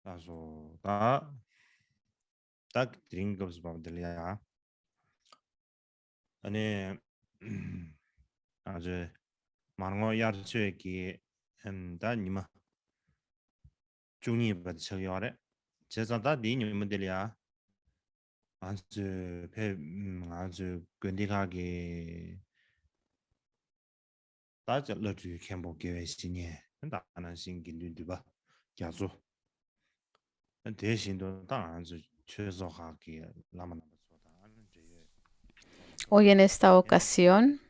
Also, da dringend was ja. 아니 아주 많은 야르치기 다 니마 중이 받쳐요래. 제자다 니님들이야. 아주 배 아주 근디하게 다절러주 캠보 계획이니. 나는 신기인데 봐. 야조. 대신도 당연히 최소하게 라마나서다 하는 제 Hoy en esta ocasión,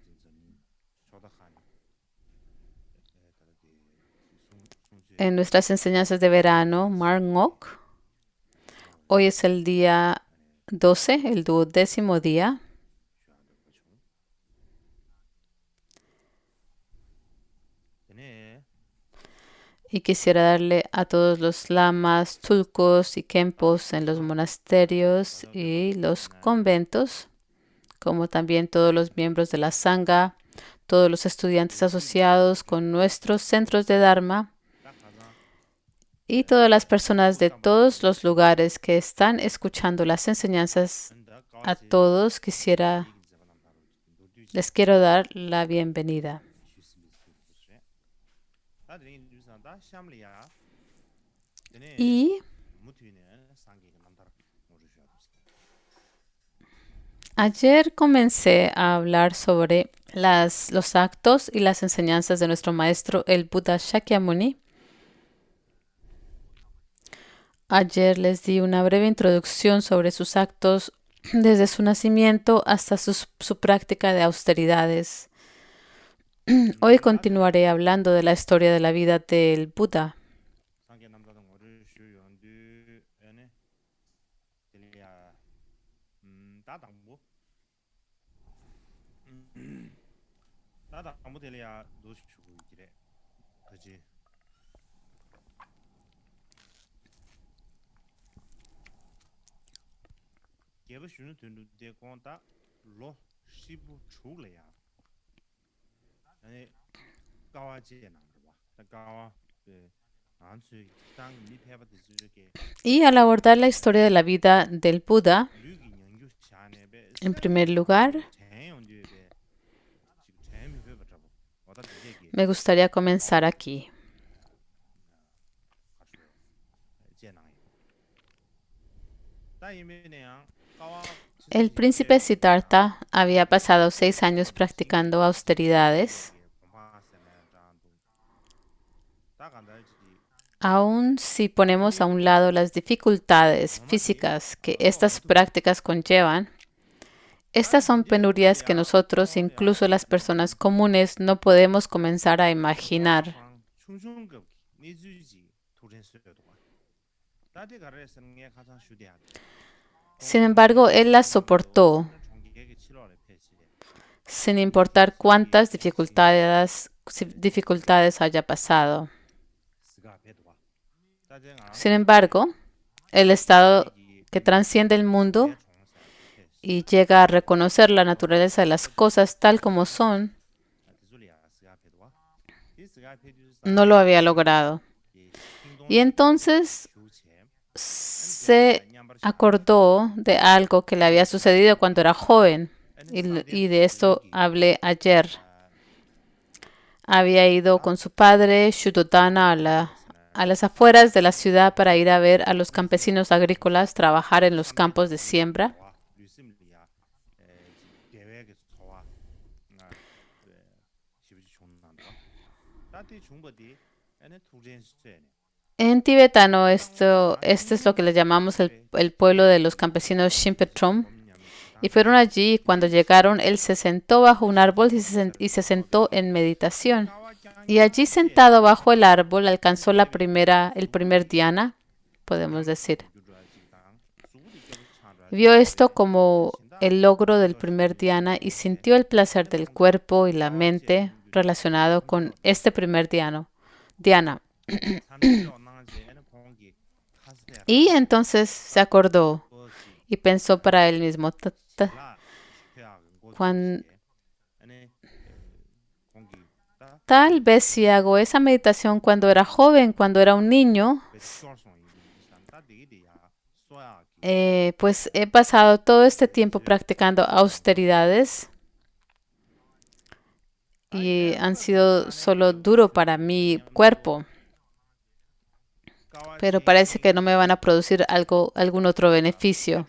en nuestras enseñanzas de verano, Marngok, hoy es el día 12, el 12º día, y quisiera darle a todos los lamas, tulcos y kempos en los monasterios y los conventos, como también todos los miembros de la Sangha, todos los estudiantes asociados con nuestros centros de Dharma, y todas las personas de todos los lugares que están escuchando las enseñanzas. A todos les quiero dar la bienvenida. Y ayer comencé a hablar sobre los actos y las enseñanzas de nuestro maestro, el Buda Shakyamuni. Ayer les di una breve introducción sobre sus actos desde su nacimiento hasta su práctica de austeridades. Hoy continuaré hablando de la historia de la vida del Buda. Y al abordar la historia de la vida del Buda, en primer lugar, me gustaría comenzar aquí. El príncipe Siddhartha había pasado 6 años practicando austeridades. Aun si ponemos a un lado las dificultades físicas que estas prácticas conllevan, estas son penurias que nosotros, incluso las personas comunes, no podemos comenzar a imaginar. Sin embargo, él las soportó, sin importar cuántas dificultades haya pasado. Sin embargo, el estado que trasciende el mundo y llega a reconocer la naturaleza de las cosas tal como son, no lo había logrado. Y entonces se acordó de algo que le había sucedido cuando era joven, y de esto hablé ayer. Había ido con su padre, Shuddhodana, a las afueras de la ciudad para ir a ver a los campesinos agrícolas trabajar en los campos de siembra. En tibetano, este es lo que le llamamos el pueblo de los campesinos Shimpetrom. Y fueron allí, y cuando llegaron, él se sentó bajo un árbol y se sentó en meditación. Y allí, sentado bajo el árbol, alcanzó el primer dhyana, podemos decir. Vio esto como el logro del primer dhyana y sintió el placer del cuerpo y la mente relacionado con este primer dhyana. Y entonces se acordó y pensó para él mismo, tal vez si hago esa meditación cuando era joven, cuando era un niño, Pues he pasado todo este tiempo practicando austeridades y han sido solo duro para mi cuerpo, pero parece que no me van a producir algún otro beneficio.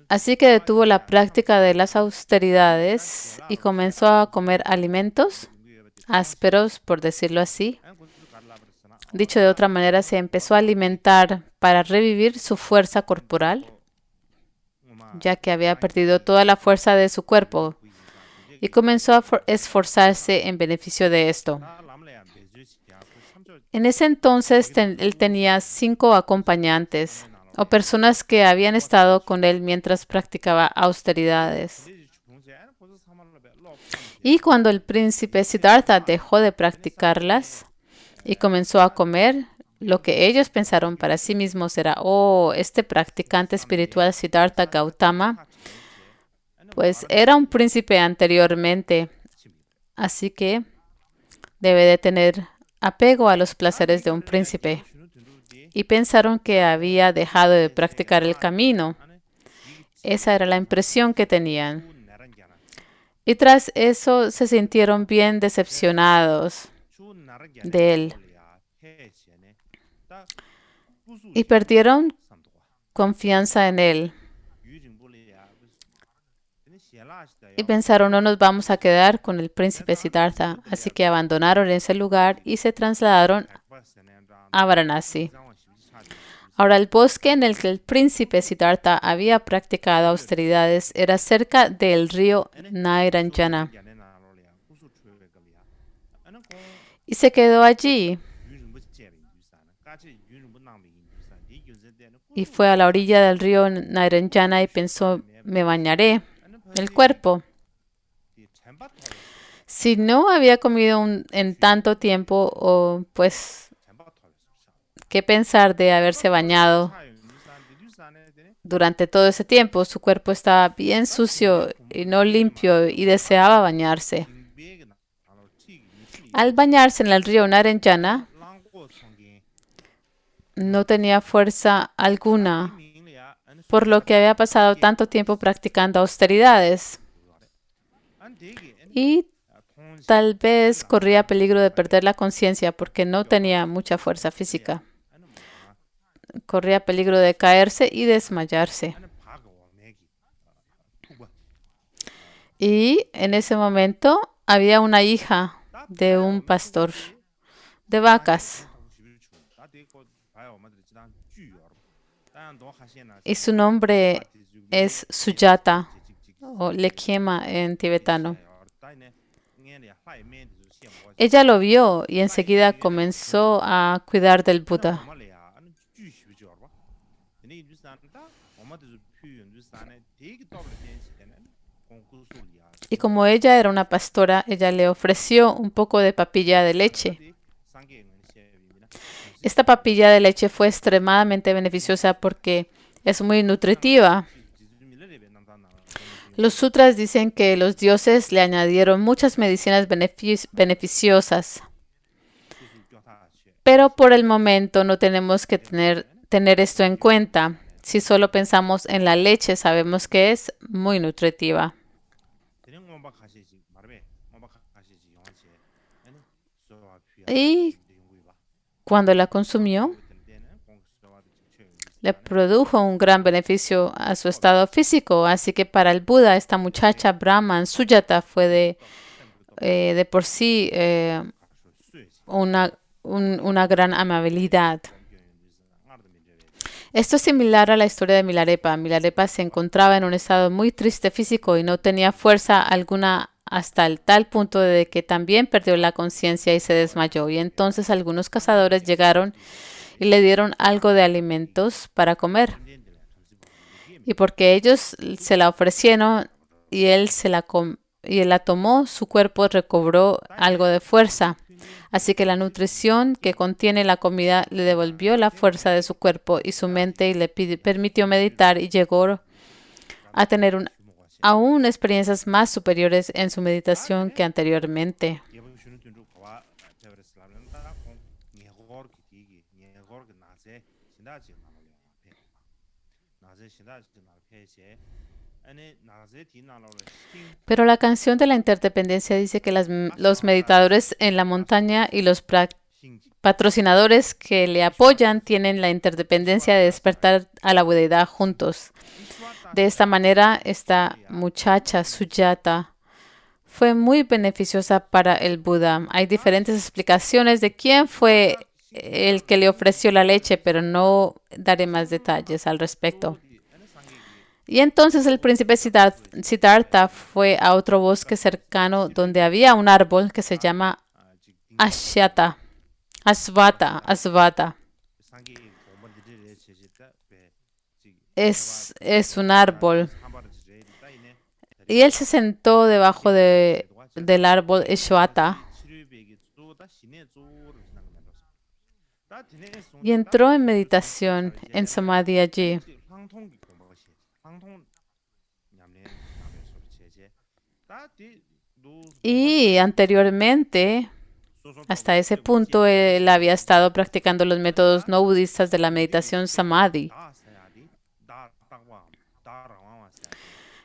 Así que detuvo la práctica de las austeridades y comenzó a comer alimentos ásperos, por decirlo así. Dicho de otra manera, se empezó a alimentar para revivir su fuerza corporal, ya que había perdido toda la fuerza de su cuerpo, y comenzó a esforzarse en beneficio de esto. En ese entonces él tenía 5 acompañantes o personas que habían estado con él mientras practicaba austeridades. Y cuando el príncipe Siddhartha dejó de practicarlas y comenzó a comer, lo que ellos pensaron para sí mismos era, oh, este practicante espiritual Siddhartha Gautama, pues era un príncipe anteriormente, así que debe de tener apego a los placeres de un príncipe. Y pensaron que había dejado de practicar el camino. Esa era la impresión que tenían. Y tras eso se sintieron bien decepcionados de él. Y perdieron confianza en él. Y pensaron, no nos vamos a quedar con el príncipe Siddhartha. Así que abandonaron ese lugar y se trasladaron a Varanasi. Ahora, el bosque en el que el príncipe Siddhartha había practicado austeridades era cerca del río Nairanjana. Y se quedó allí. Y fue a la orilla del río Nairanjana y pensó, me bañaré el cuerpo. Si no había comido en tanto tiempo, pues, ¿qué pensar de haberse bañado durante todo ese tiempo? Su cuerpo estaba bien sucio y no limpio y deseaba bañarse. Al bañarse en el río Nairanjana, no tenía fuerza alguna, por lo que había pasado tanto tiempo practicando austeridades. Y tal vez corría peligro de perder la conciencia porque no tenía mucha fuerza física. Corría peligro de caerse y desmayarse. Y en ese momento había una hija de un pastor de vacas. Y su nombre es Sujata o Lekyema en tibetano. Ella lo vio y enseguida comenzó a cuidar del Buda. Y como ella era una pastora, ella le ofreció un poco de papilla de leche. Esta papilla de leche fue extremadamente beneficiosa porque es muy nutritiva. Los sutras dicen que los dioses le añadieron muchas medicinas beneficiosas. Pero por el momento no tenemos que tener esto en cuenta. Si solo pensamos en la leche, sabemos que es muy nutritiva. Y cuando la consumió, le produjo un gran beneficio a su estado físico. Así que para el Buda, esta muchacha Brahman, Sujata, fue de por sí una gran amabilidad. Esto es similar a la historia de Milarepa. Milarepa se encontraba en un estado muy triste físico y no tenía fuerza alguna hasta el tal punto de que también perdió la conciencia y se desmayó. Y entonces algunos cazadores llegaron y le dieron algo de alimentos para comer. Y porque ellos se la ofrecieron y él la tomó, su cuerpo recobró algo de fuerza. Así que la nutrición que contiene la comida le devolvió la fuerza de su cuerpo y su mente y le permitió meditar y llegó a tener aún experiencias más superiores en su meditación que anteriormente. Pero la canción de la interdependencia dice que los meditadores en la montaña y los patrocinadores que le apoyan tienen la interdependencia de despertar a la budeidad juntos. De esta manera, esta muchacha, Sujata, fue muy beneficiosa para el Buda. Hay diferentes explicaciones de quién fue el que le ofreció la leche, pero no daré más detalles al respecto. Y entonces el príncipe Siddhartha fue a otro bosque cercano donde había un árbol que se llama Asvata. Es un árbol. Y él se sentó debajo del árbol Ashwata y entró en meditación, en samadhi allí. Y anteriormente, hasta ese punto, él había estado practicando los métodos no budistas de la meditación samadhi.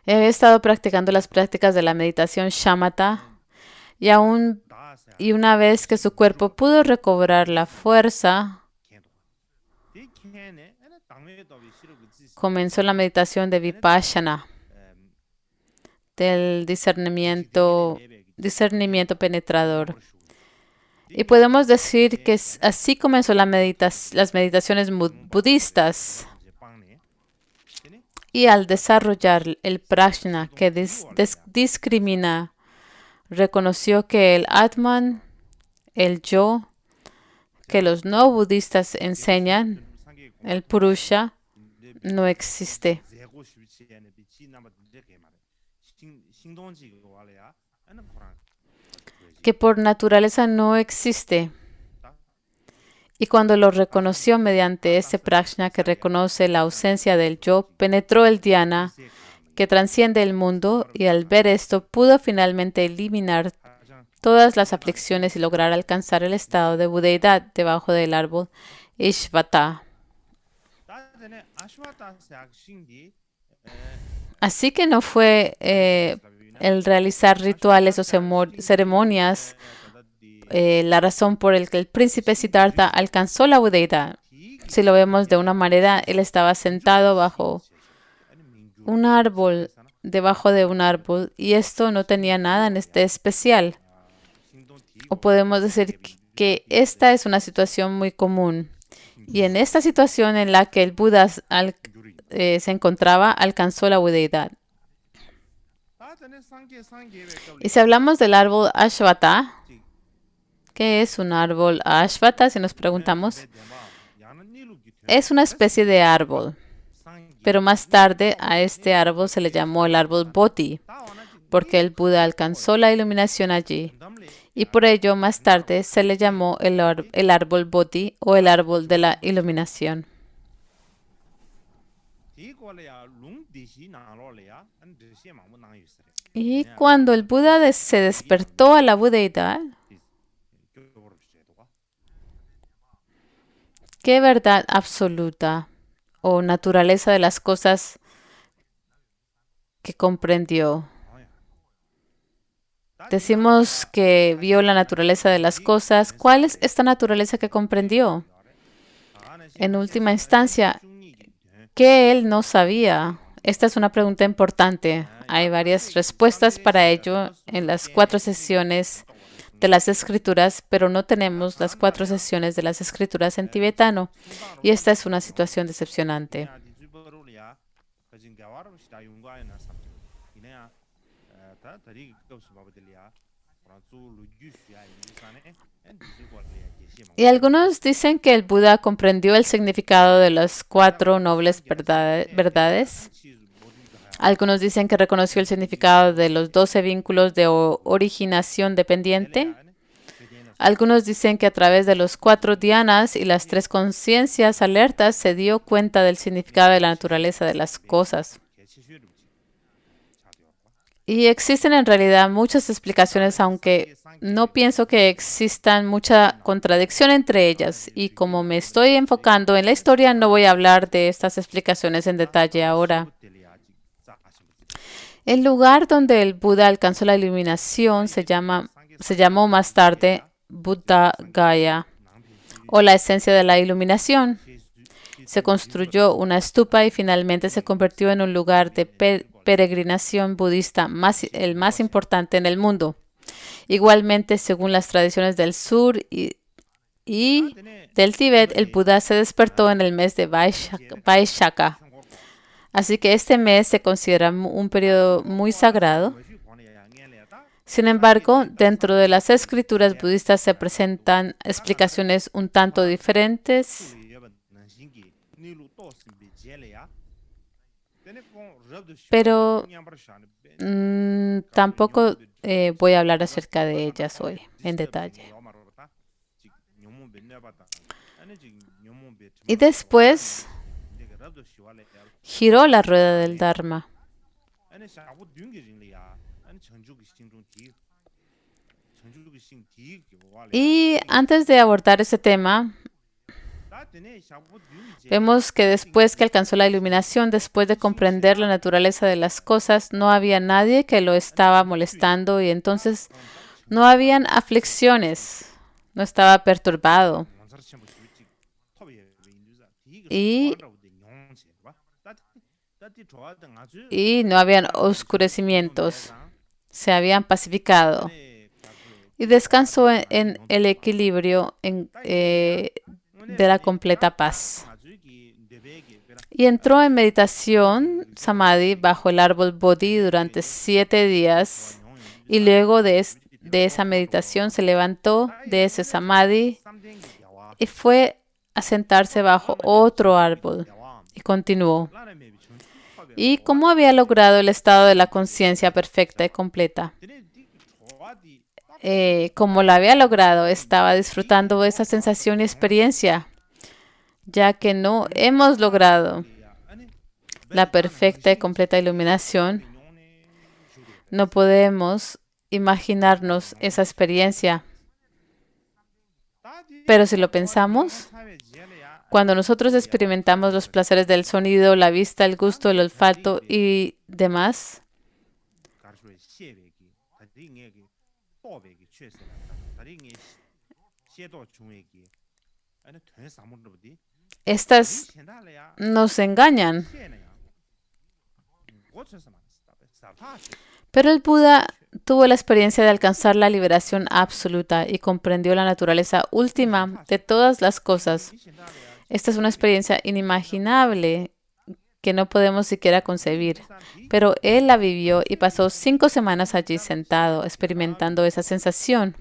Él había estado practicando las prácticas de la meditación shamatha y una vez que su cuerpo pudo recobrar la fuerza, comenzó la meditación de vipassana, del discernimiento penetrador. Y podemos decir que así comenzó las meditaciones budistas. Y al desarrollar el prajna que discrimina, reconoció que el Atman, el yo, que los no budistas enseñan, el Purusha, no existe. Que por naturaleza no existe. Y cuando lo reconoció mediante ese prajna que reconoce la ausencia del yo, penetró el dhyana que transciende el mundo y al ver esto pudo finalmente eliminar todas las aflicciones y lograr alcanzar el estado de budeidad debajo del árbol Ishvata. Así que no fue el realizar rituales o ceremonias la razón por la que el príncipe Siddhartha alcanzó la budeidad. Si lo vemos de una manera, él estaba sentado bajo un árbol, debajo de un árbol, y esto no tenía nada en especial. O podemos decir que esta es una situación muy común. Y en esta situación en la que el Buda se encontraba, alcanzó la budeidad. Y si hablamos del árbol Ashvata, ¿qué es un árbol Ashvata? Si nos preguntamos, es una especie de árbol, pero más tarde a este árbol se le llamó el árbol Bodhi, porque el Buda alcanzó la iluminación allí. Y por ello más tarde se le llamó el árbol Bodhi o el árbol de la iluminación. Y cuando el Buda se despertó a la budeidad, ¿qué verdad absoluta o naturaleza de las cosas que comprendió? Decimos que vio la naturaleza de las cosas. ¿Cuál es esta naturaleza que comprendió? En última instancia, ¿qué él no sabía? Esta es una pregunta importante. Hay varias respuestas para ello en las 4 sesiones de las escrituras, pero no tenemos las 4 sesiones de las escrituras en tibetano. Y esta es una situación decepcionante. Y algunos dicen que el Buda comprendió el significado de las 4 nobles verdades. Algunos dicen que reconoció el significado de los 12 vínculos de originación dependiente. Algunos dicen que a través de los 4 dhyanas y las 3 conciencias alertas se dio cuenta del significado de la naturaleza de las cosas. Y existen en realidad muchas explicaciones, aunque no pienso que existan mucha contradicción entre ellas. Y como me estoy enfocando en la historia, no voy a hablar de estas explicaciones en detalle ahora. El lugar donde el Buda alcanzó la iluminación se llamó más tarde Buddha Gaya, o la esencia de la iluminación. Se construyó una stupa y finalmente se convirtió en un lugar de peregrinación budista el más importante en el mundo. Igualmente, según las tradiciones del sur y del Tíbet, el Buda se despertó en el mes de Vaishaka. Así que este mes se considera un periodo muy sagrado. Sin embargo, dentro de las escrituras budistas se presentan explicaciones un tanto diferentes. Pero tampoco voy a hablar acerca de ellas hoy en detalle. Y después giró la rueda del Dharma. Y antes de abordar ese tema, vemos que después que alcanzó la iluminación, después de comprender la naturaleza de las cosas, no había nadie que lo estaba molestando y entonces no habían aflicciones, no estaba perturbado y no habían oscurecimientos, se habían pacificado y descansó en el equilibrio de la completa paz. Y entró en meditación samadhi bajo el árbol Bodhi durante 7 días y luego de esa meditación se levantó de ese samadhi y fue a sentarse bajo otro árbol y continuó. ¿Y cómo había logrado el estado de la conciencia perfecta y completa? Como lo había logrado, estaba disfrutando de esa sensación y experiencia, ya que no hemos logrado la perfecta y completa iluminación. No podemos imaginarnos esa experiencia. Pero si lo pensamos, cuando nosotros experimentamos los placeres del sonido, la vista, el gusto, el olfato y demás, estas nos engañan. Pero el Buda tuvo la experiencia de alcanzar la liberación absoluta y comprendió la naturaleza última de todas las cosas. Esta es una experiencia inimaginable que no podemos siquiera concebir, pero él la vivió y pasó 5 semanas allí sentado, experimentando esa sensación.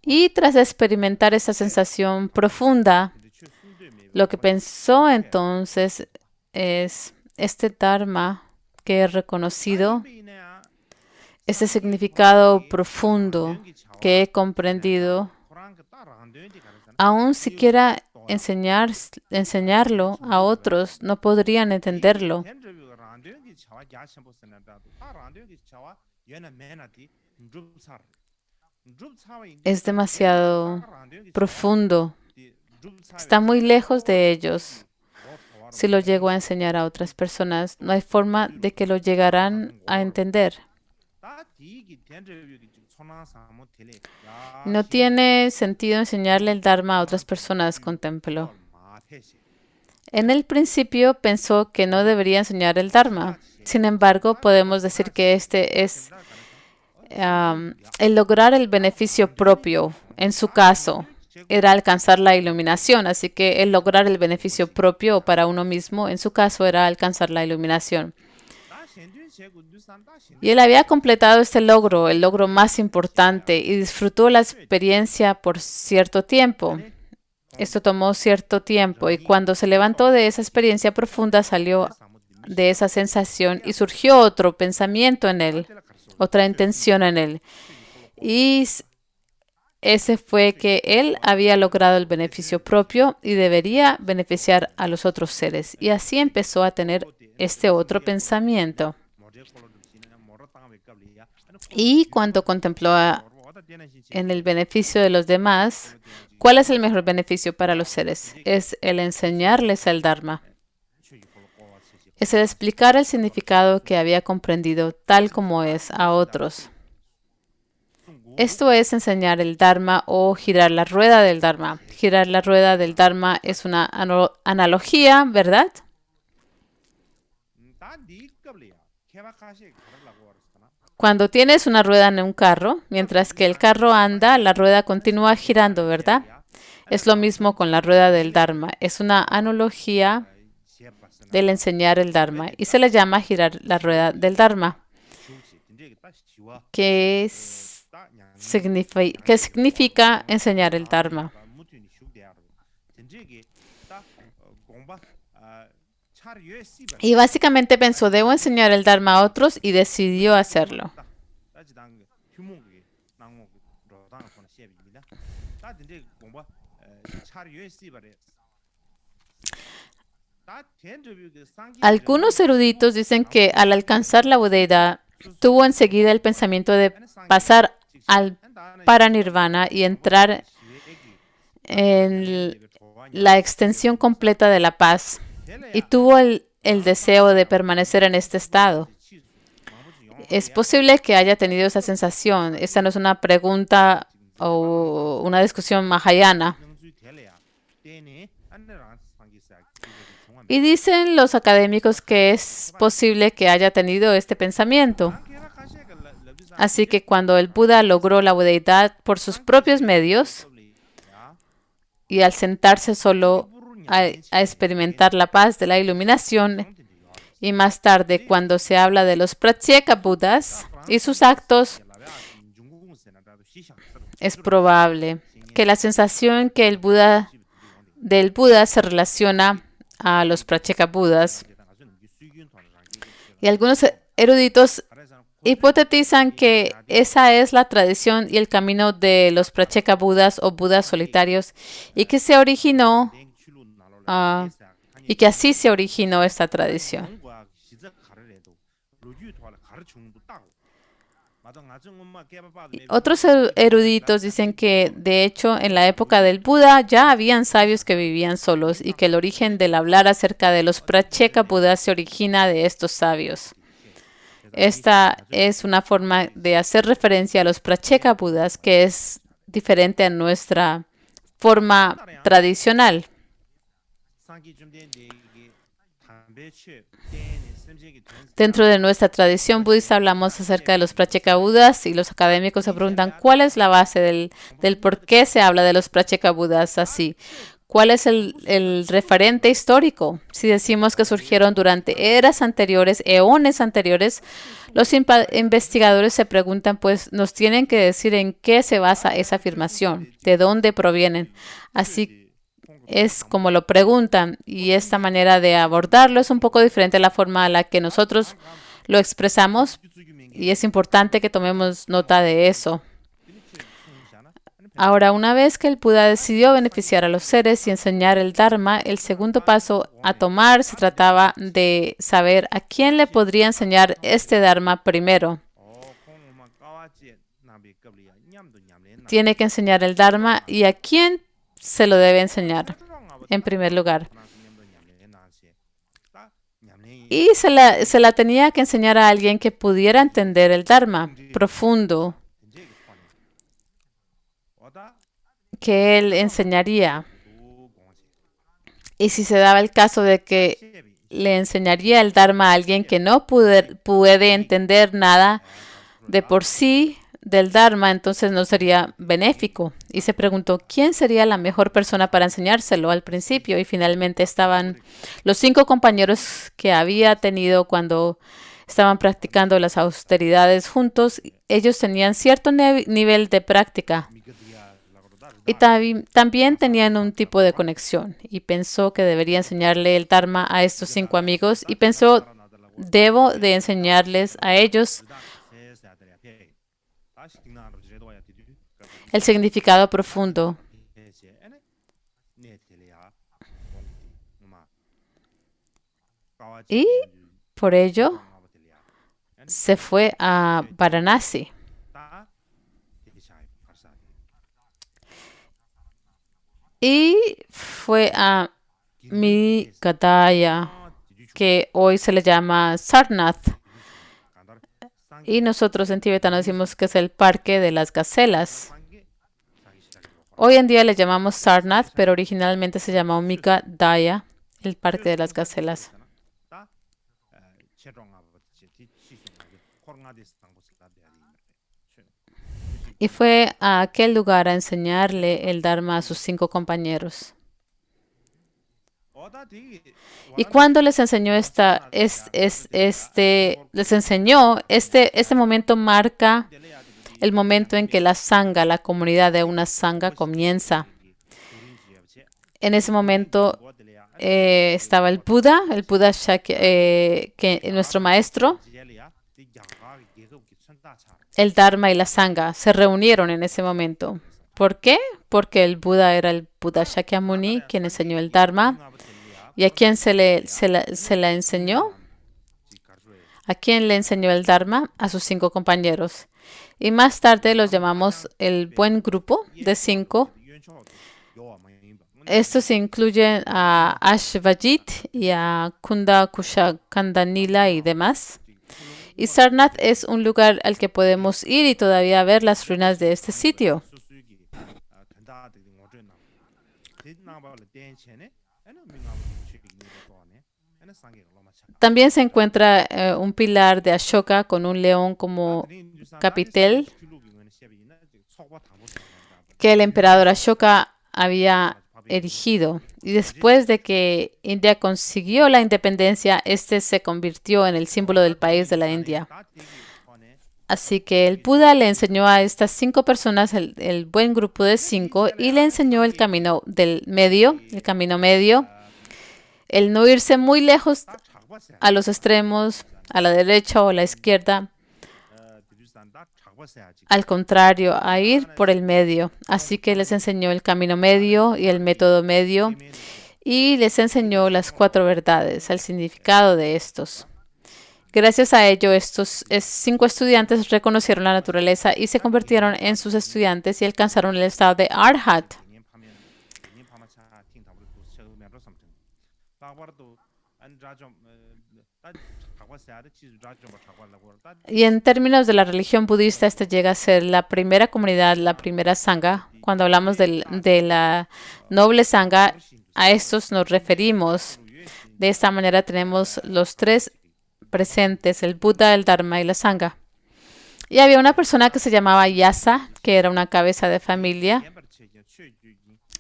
Y tras experimentar esa sensación profunda, lo que pensó entonces es este Dharma que he reconocido, ese significado profundo que he comprendido, aún siquiera enseñarlo a otros no podrían entenderlo. Es demasiado profundo. Está muy lejos de ellos. Si lo llego a enseñar a otras personas, no hay forma de que lo llegarán a entender. No tiene sentido enseñarle el Dharma a otras personas, contempló. En el principio pensó que no debería enseñar el Dharma. Sin embargo, podemos decir que este es el lograr el beneficio propio. En su caso, era alcanzar la iluminación. Así que el lograr el beneficio propio para uno mismo, en su caso, era alcanzar la iluminación. Y él había completado este logro, el logro más importante, y disfrutó la experiencia por cierto tiempo. Esto tomó cierto tiempo y cuando se levantó de esa experiencia profunda, salió de esa sensación y surgió otro pensamiento en él, otra intención en él. Y ese fue que él había logrado el beneficio propio y debería beneficiar a los otros seres. Y así empezó a tener este otro pensamiento. Y cuando contempló en el beneficio de los demás, ¿cuál es el mejor beneficio para los seres? Es el enseñarles el Dharma. Es el explicar el significado que había comprendido tal como es a otros. Esto es enseñar el Dharma o girar la rueda del Dharma. Girar la rueda del Dharma es una analogía, ¿verdad? Cuando tienes una rueda en un carro, mientras que el carro anda, la rueda continúa girando, ¿verdad? Es lo mismo con la rueda del Dharma. Es una analogía del enseñar el Dharma y se le llama girar la rueda del Dharma. ¿Qué significa enseñar el Dharma? Y básicamente pensó, debo enseñar el Dharma a otros y decidió hacerlo. Algunos eruditos dicen que al alcanzar la budeidad, tuvo enseguida el pensamiento de pasar al paranirvana y entrar en la extensión completa de la paz. Y tuvo el deseo de permanecer en este estado. Es posible que haya tenido esa sensación. Esta no es una pregunta o una discusión mahayana. Y dicen los académicos que es posible que haya tenido este pensamiento. Así que cuando el Buda logró la budeidad por sus propios medios y al sentarse solo a experimentar la paz de la iluminación, y más tarde cuando se habla de los Pratyeka Budas y sus actos, es probable que la sensación que del Buda se relaciona a los Pratyeka Budas. Y algunos eruditos hipotetizan que esa es la tradición y el camino de los Pratyeka Budas o Budas solitarios y que se originó y que así se originó esta tradición. Otros eruditos dicen que, de hecho, en la época del Buda ya habían sabios que vivían solos y que el origen del hablar acerca de los Pratyeka Budas se origina de estos sabios. Esta es una forma de hacer referencia a los Pratyeka Budas que es diferente a nuestra forma tradicional. Dentro de nuestra tradición budista hablamos acerca de los Pratyeka Budas y los académicos se preguntan cuál es la base del por qué se habla de los Pratyeka Budas así. ¿Cuál es el referente histórico? Si decimos que surgieron durante eras anteriores, eones anteriores, los investigadores se preguntan, pues nos tienen que decir en qué se basa esa afirmación, de dónde provienen. Así es como lo preguntan y esta manera de abordarlo es un poco diferente a la forma a la que nosotros lo expresamos y es importante que tomemos nota de eso. Ahora, una vez que el Buda decidió beneficiar a los seres y enseñar el Dharma, el segundo paso a tomar se trataba de saber a quién le podría enseñar este Dharma primero. Tiene que enseñar el Dharma y a quién se lo debe enseñar en primer lugar. Y se la tenía que enseñar a alguien que pudiera entender el Dharma profundo que él enseñaría. Y si se daba el caso de que le enseñaría el Dharma a alguien que no puede entender nada de por sí del Dharma, entonces no sería benéfico. Y se preguntó, ¿quién sería la mejor persona para enseñárselo al principio? Y finalmente estaban los 5 compañeros que había tenido cuando estaban practicando las austeridades juntos. Ellos tenían cierto nivel de práctica y también tenían un tipo de conexión. Y pensó que debería enseñarle el Dharma a estos 5 amigos y pensó, debo de enseñarles a ellos el significado profundo. Y por ello se fue a Varanasi. Y fue a Mrigadaya, que hoy se le llama Sarnath. Y nosotros en tibetano decimos que es el parque de las gacelas. Hoy en día le llamamos Sarnath, pero originalmente se llamó Mrigadaya, el parque de las gacelas. Y fue a aquel lugar a enseñarle el Dharma a sus 5 compañeros. Y cuando les enseñó este momento marca el momento en que la sangha, la comunidad de una sangha comienza. En ese momento estaba el Buda Shakya, que nuestro maestro, el Dharma y la sangha se reunieron en ese momento. ¿Por qué? Porque el Buda era el Buda Shakyamuni, quien enseñó el Dharma. ¿Y a quién se la enseñó? ¿A quién le enseñó el Dharma? A sus 5 compañeros. Y más tarde los llamamos el buen grupo de 5. Estos incluyen a Ashvajit y a Kunda Kushakandanila y demás. Y Sarnath es un lugar al que podemos ir y todavía ver las ruinas de este sitio. También se encuentra un pilar de Ashoka con un león como capitel que el emperador Ashoka había erigido. Y después de que India consiguió la independencia, este se convirtió en el símbolo del país de la India. Así que el Buda le enseñó a estas 5 personas, el buen grupo de 5, y le enseñó el camino del medio, el no irse muy lejos a los extremos, a la derecha o a la izquierda. Al contrario, a ir por el medio. Así que les enseñó el camino medio y el método medio y les enseñó las 4 verdades, el significado de estos. Gracias a ello, estos 5 estudiantes reconocieron la naturaleza y se convirtieron en sus estudiantes y alcanzaron el estado de Arhat. Y en términos de la religión budista, esta llega a ser la primera comunidad, la primera sangha. Cuando hablamos de la noble sangha, a estos nos referimos. De esta manera tenemos los 3 presentes, el Buda, el Dharma y la sangha. Y había una persona que se llamaba Yasa, que era una cabeza de familia.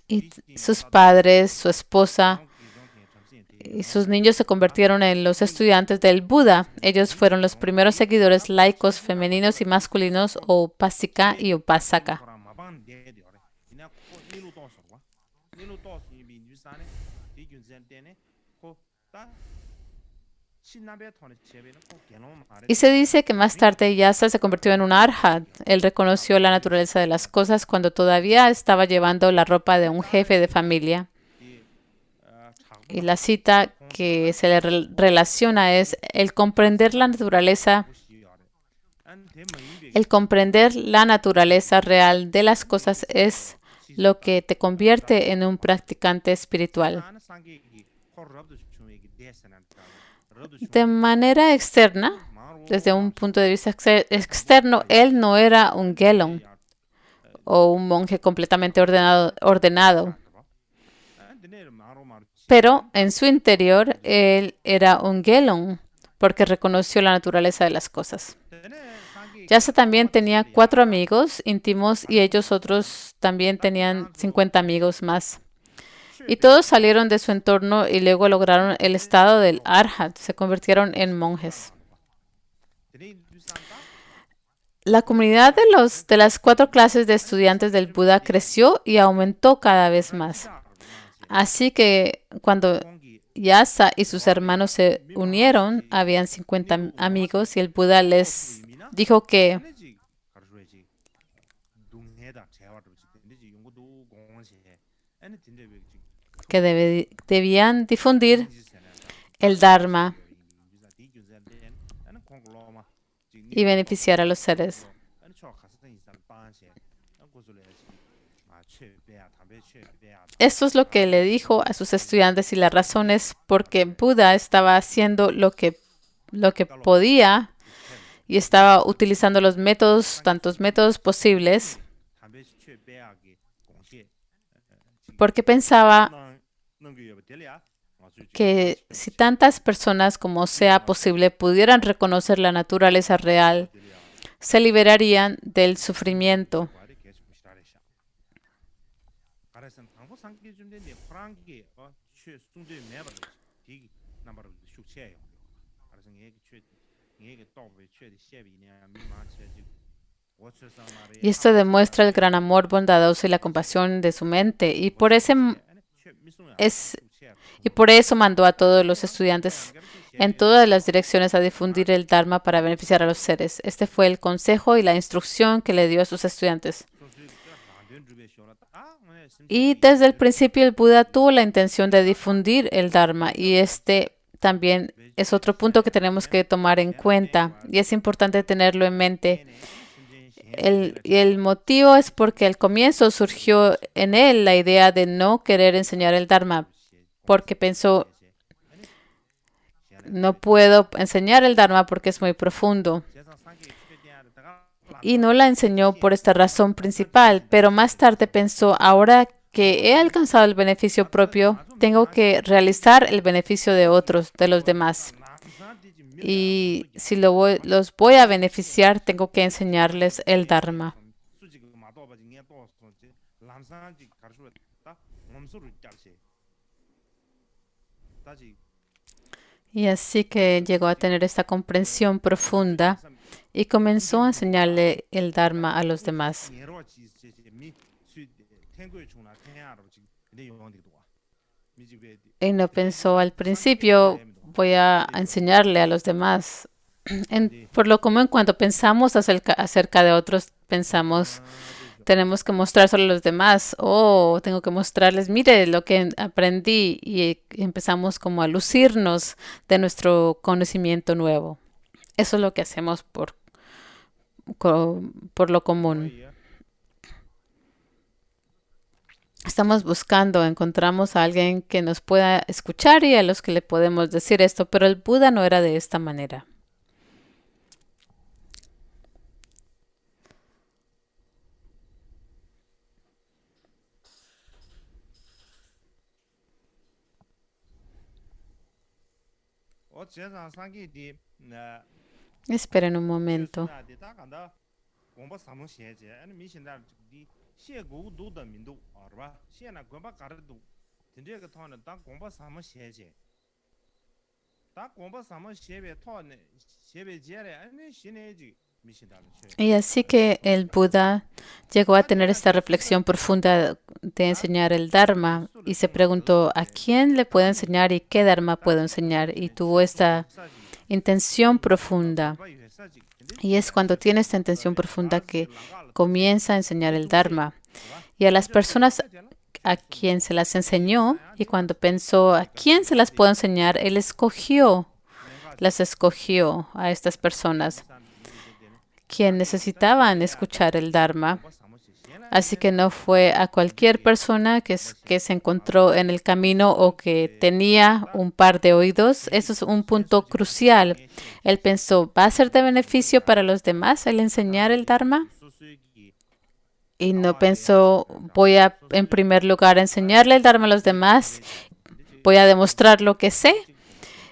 Y sus padres, su esposa y sus niños se convirtieron en los estudiantes del Buda. Ellos fueron los primeros seguidores laicos femeninos y masculinos, o Upasika y Upasaka. Y se dice que más tarde Yasa se convirtió en un arhat. Él reconoció la naturaleza de las cosas cuando todavía estaba llevando la ropa de un jefe de familia. Y la cita que se le relaciona es el comprender la naturaleza real de las cosas es lo que te convierte en un practicante espiritual. De manera externa, desde un punto de vista externo, él no era un Gelong o un monje completamente ordenado. Pero en su interior, él era un Gelong porque reconoció la naturaleza de las cosas. Yasa también tenía 4 amigos íntimos y ellos otros también tenían 50 amigos más. Y todos salieron de su entorno y luego lograron el estado del Arhat, se convirtieron en monjes. La comunidad de las 4 clases de estudiantes del Buda creció y aumentó cada vez más. Así que cuando Yasa y sus hermanos se unieron, habían 50 amigos y el Buda les dijo que que debían difundir el Dharma y beneficiar a los seres. Esto es lo que le dijo a sus estudiantes y la razón es porque Buda estaba haciendo lo que podía y estaba utilizando los métodos, tantos métodos posibles, porque pensaba que si tantas personas como sea posible pudieran reconocer la naturaleza real, se liberarían del sufrimiento. Y esto demuestra el gran amor bondadoso y la compasión de su mente. Y por eso mandó a todos los estudiantes en todas las direcciones a difundir el Dharma para beneficiar a los seres. Este fue el consejo y la instrucción que le dio a sus estudiantes. Y desde el principio el Buda tuvo la intención de difundir el Dharma y este también es otro punto que tenemos que tomar en cuenta y es importante tenerlo en mente. El motivo es porque al comienzo surgió en él la idea de no querer enseñar el Dharma, porque pensó, no puedo enseñar el Dharma porque es muy profundo. Y no la enseñó por esta razón principal, pero más tarde pensó, ahora que he alcanzado el beneficio propio, tengo que realizar el beneficio de otros, de los demás. Y si los voy a beneficiar, tengo que enseñarles el Dharma. Y así que llegó a tener esta comprensión profunda y comenzó a enseñarle el Dharma a los demás. Y no pensó al principio, voy a enseñarle a los demás. Por lo común, cuando pensamos acerca de otros, pensamos, tenemos que mostrárselo a los demás o tengo que mostrarles, mire lo que aprendí y empezamos como a lucirnos de nuestro conocimiento nuevo. Eso es lo que hacemos por lo común. Estamos buscando, encontramos a alguien que nos pueda escuchar y a los que le podemos decir esto, pero el Buda no era de esta manera. Esperen un momento. Y así que el Buda llegó a tener esta reflexión profunda de enseñar el Dharma y se preguntó a quién le puedo enseñar y qué Dharma puedo enseñar y tuvo esta intención profunda. Y es cuando tiene esta intención profunda que comienza a enseñar el Dharma. Y a las personas a quien se las enseñó y cuando pensó a quién se las puedo enseñar, él las escogió a estas personas quien necesitaban escuchar el Dharma. Así que no fue a cualquier persona que se encontró en el camino o que tenía un par de oídos. Eso es un punto crucial. Él pensó, ¿va a ser de beneficio para los demás el enseñar el Dharma? Y no pensó, voy a, en primer lugar, enseñarle el Dharma a los demás, voy a demostrar lo que sé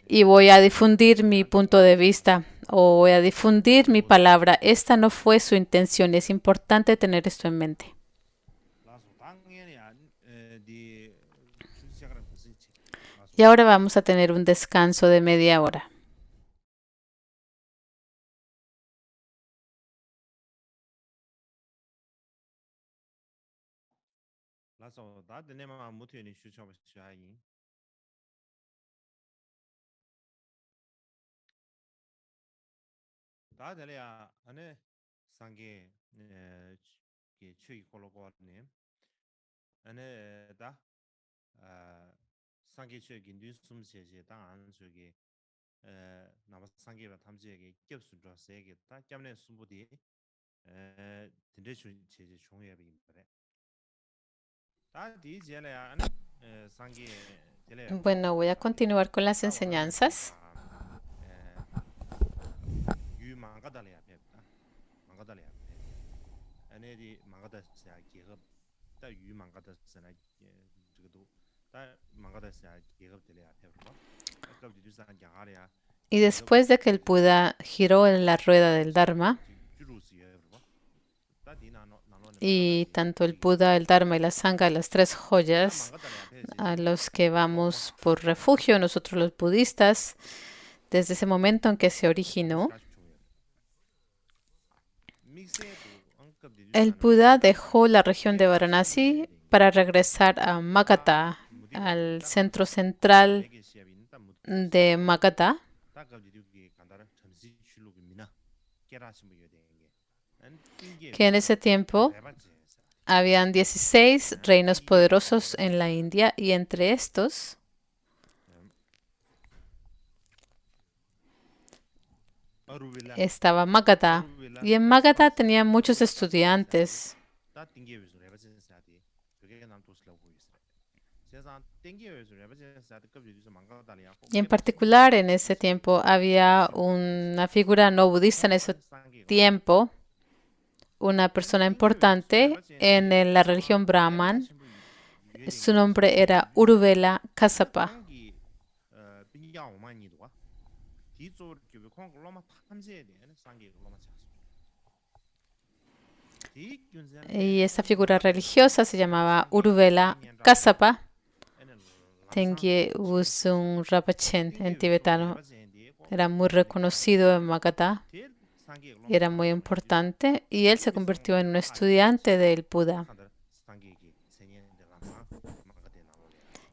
y voy a difundir mi punto de vista o voy a difundir mi palabra. Esta no fue su intención. Es importante tener esto en mente. Y ahora vamos a tener un descanso de media hora. 게 추이 콜로고네 안에 다 상계 추이 뉴스 숨세제 당안 저기 나마 상계와 탐지에게 겹수로 세게 다 때문에 숨부디 근데 제제 종해야 빈데 다 디젤이야 안에 상계 딜레 Bueno, voy a continuar con las 다 와라 enseñanzas. 유 망가달이야 뵙다 망가달이야 안에디 망가다스야 기업 다유 망가다스나 저거도 다 망가다스야 기업들이야 뵙고 아까 뒤에서 양아래야 Y después de que el Buda giró en la rueda del Dharma, y tanto el Buda, el Dharma y la Sangha, las tres joyas a los que vamos por refugio, nosotros los budistas, desde ese momento en que se originó, el Buda dejó la región de Varanasi para regresar a Magadha, al centro central de Magadha, que en ese tiempo habían 16 reinos poderosos en la India y entre estos estaba Magadha. Y en Magadha tenía muchos estudiantes. Y en particular en ese tiempo había una figura no budista en ese tiempo, una persona importante en la religión Brahman. Su nombre era Uruvela Kasapa. Y esta figura religiosa se llamaba Uruvela Kasapa. Tengye Usung Rapachen en tibetano. Era muy reconocido en Magadha. Era muy importante y él se convirtió en un estudiante del Buda.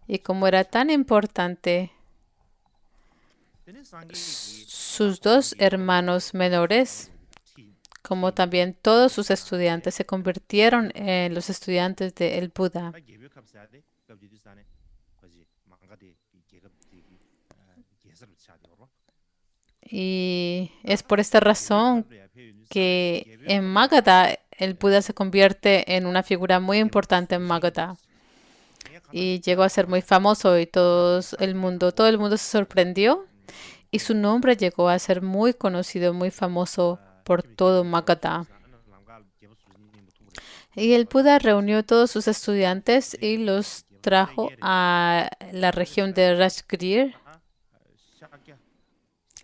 Y como era tan importante, sus dos hermanos menores, como también todos sus estudiantes, se convirtieron en los estudiantes del Buda. Y es por esta razón que en Magadha el Buda se convierte en una figura muy importante en Magadha. Y llegó a ser muy famoso y todo el mundo se sorprendió y su nombre llegó a ser muy conocido, muy famoso por todo Magadha. Y el Buda reunió a todos sus estudiantes y los trajo a la región de Rajgir.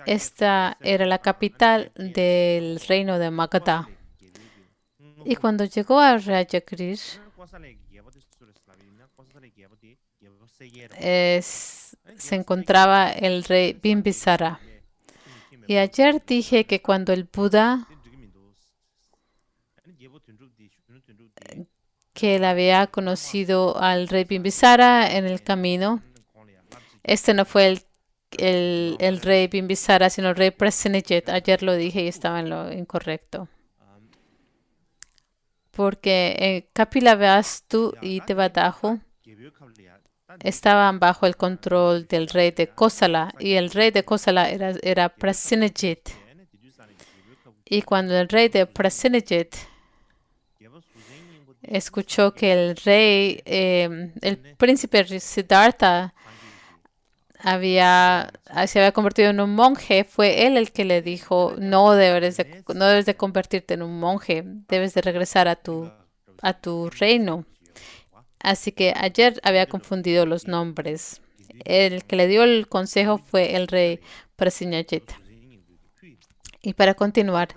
Esta era la capital del reino de Magadha. Y cuando llegó a Rajgir, se encontraba el rey Bimbisara. Y ayer dije que cuando el Buda, que él había conocido al rey Bimbisara en el camino, este no fue el rey Bimbisara, sino el rey Prasenajit. Ayer lo dije y estaba en lo incorrecto. Porque Kapilavastu y Devadahu estaban bajo el control del rey de Kosala y el rey de Kosala era Prasenajit. Y cuando el rey de Prasenajit escuchó que el rey, el príncipe Siddhartha, se había convertido en un monje, fue él el que le dijo, no debes de convertirte en un monje, debes de regresar a tu reino. Así que ayer había confundido los nombres. El que le dio el consejo fue el rey Prasenajit. Y para continuar,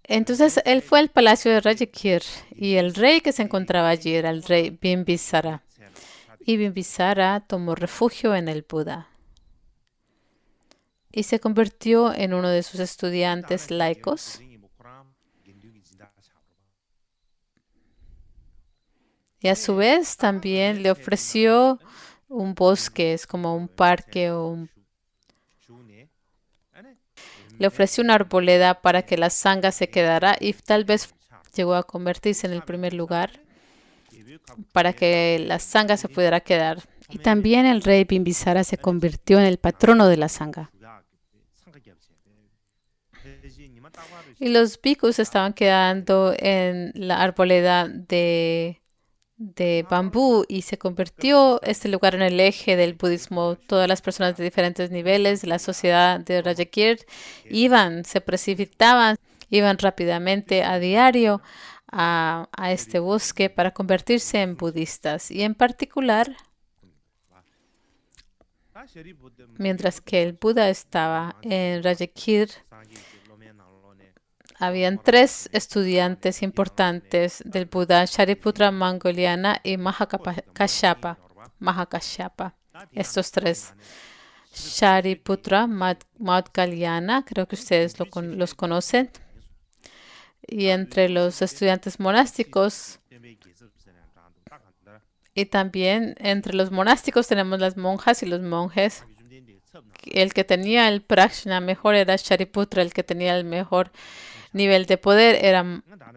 entonces él fue al palacio de Rajgir y el rey que se encontraba allí era el rey Bimbisara. Y Bimbisara tomó refugio en el Buda y se convirtió en uno de sus estudiantes laicos. Y a su vez también le ofreció un bosque, es como un parque le ofreció una arboleda para que la sangha se quedara y tal vez llegó a convertirse en el primer lugar para que la sangha se pudiera quedar. Y también el rey Bimbisara se convirtió en el patrono de la sangha. Y los bhikkhus estaban quedando en la arboleda de bambú y se convirtió este lugar en el eje del budismo. Todas las personas de diferentes niveles de la sociedad de Rajagir se precipitaban, iban rápidamente a diario a este bosque para convertirse en budistas. Y en particular, mientras que el Buda estaba en Rajagir, habían tres estudiantes importantes del Buda, Shariputra, Mangolyana y Mahakashapa. Estos tres. Shariputra, Maudgalyana, creo que ustedes los conocen. Y entre los estudiantes monásticos, y también entre los monásticos tenemos las monjas y los monjes. El que tenía el prajna mejor era Shariputra, el que tenía el mejor nivel de poder era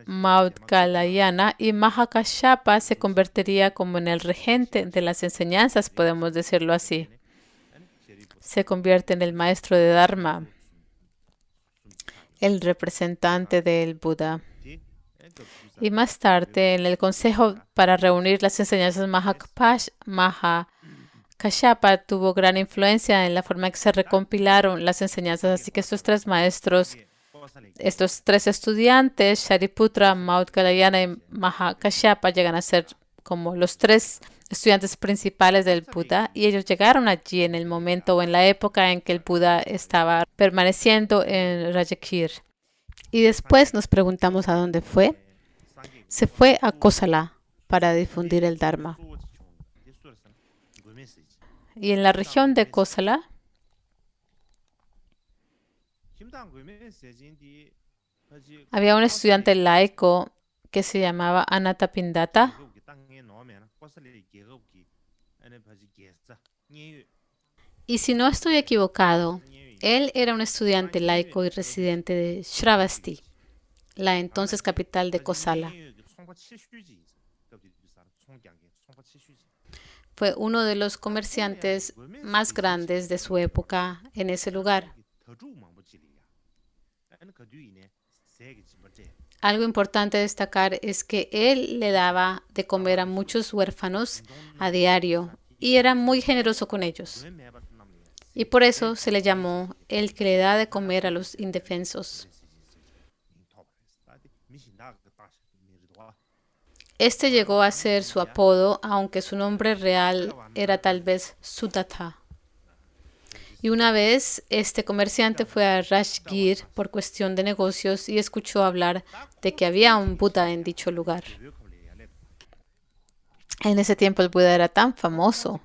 Maudgalyana y Mahakashapa se convertiría como en el regente de las enseñanzas, podemos decirlo así. Se convierte en el maestro de Dharma, el representante del Buda. Y más tarde, en el consejo para reunir las enseñanzas, Mahakashapa tuvo gran influencia en la forma en que se recompilaron las enseñanzas. Así que estos tres maestros, estos tres estudiantes, Shariputra, Maudgalyana y Mahakashapa, llegan a ser como los tres estudiantes principales del Buda, y ellos llegaron allí en el momento o en la época en que el Buda estaba permaneciendo en Rajagir. Y después nos preguntamos a dónde fue. Se fue a Kosala para difundir el Dharma. Y en la región de Kosala había un estudiante laico que se llamaba Anathapindata. Y si no estoy equivocado, él era un estudiante laico y residente de Shravasti, la entonces capital de Kosala. Fue uno de los comerciantes más grandes de su época en ese lugar. Algo importante destacar es que él le daba de comer a muchos huérfanos a diario y era muy generoso con ellos. Y por eso se le llamó el que le da de comer a los indefensos. Este llegó a ser su apodo, aunque su nombre real era tal vez Sudatha. Y una vez este comerciante fue a Rajgir por cuestión de negocios y escuchó hablar de que había un Buda en dicho lugar. En ese tiempo el Buda era tan famoso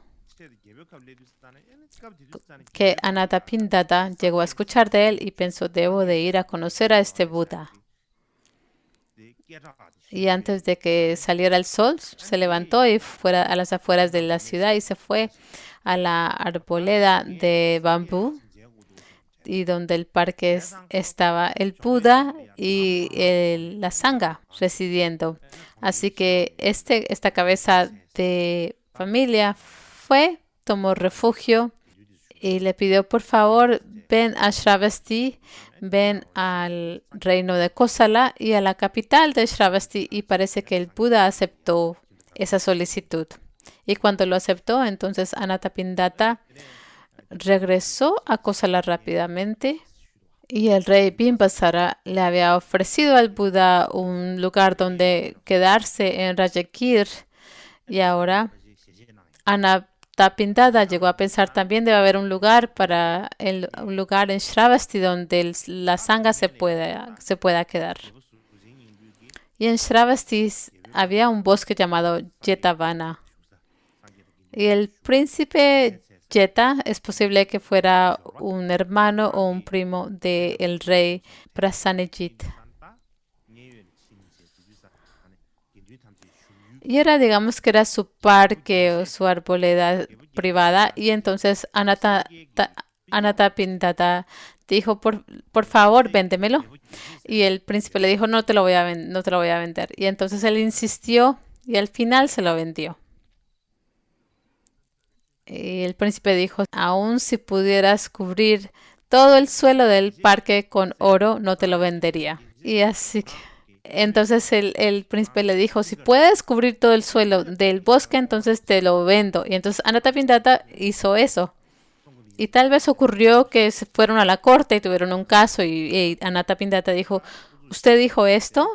que Anathapindata llegó a escuchar de él y pensó, debo de ir a conocer a este Buda. Y antes de que saliera el sol, se levantó y fuera a las afueras de la ciudad y se fue a la arboleda de bambú y donde el parque estaba el Buda y la sangha residiendo. Así que esta cabeza de familia tomó refugio y le pidió, por favor, ven a Shravasti, ven al reino de Kosala y a la capital de Shravasti. Y parece que el Buda aceptó esa solicitud. Y cuando lo aceptó, entonces Anathapindata regresó a Kosala rápidamente. Y el rey Bimbisara le había ofrecido al Buda un lugar donde quedarse en Rajagir. Y ahora Anathapindata llegó a pensar también debe haber un lugar un lugar en Shravasti donde la sangha se pueda quedar. Y en Shravasti había un bosque llamado Jetavana. Y el príncipe Jeta es posible que fuera un hermano o un primo del rey Prasenajit. Y digamos que era su parque o su arboleda privada. Y entonces Anathapindata dijo, por favor, véndemelo. Y el príncipe le dijo, no te lo voy a no te lo voy a vender. Y entonces él insistió y al final se lo vendió. Y el príncipe dijo, aún si pudieras cubrir todo el suelo del parque con oro, no te lo vendería. Y así que entonces el príncipe le dijo, si puedes cubrir todo el suelo del bosque, entonces te lo vendo. Y entonces Anathapindata hizo eso. Y tal vez ocurrió que se fueron a la corte y tuvieron un caso y Anathapindata dijo, usted dijo esto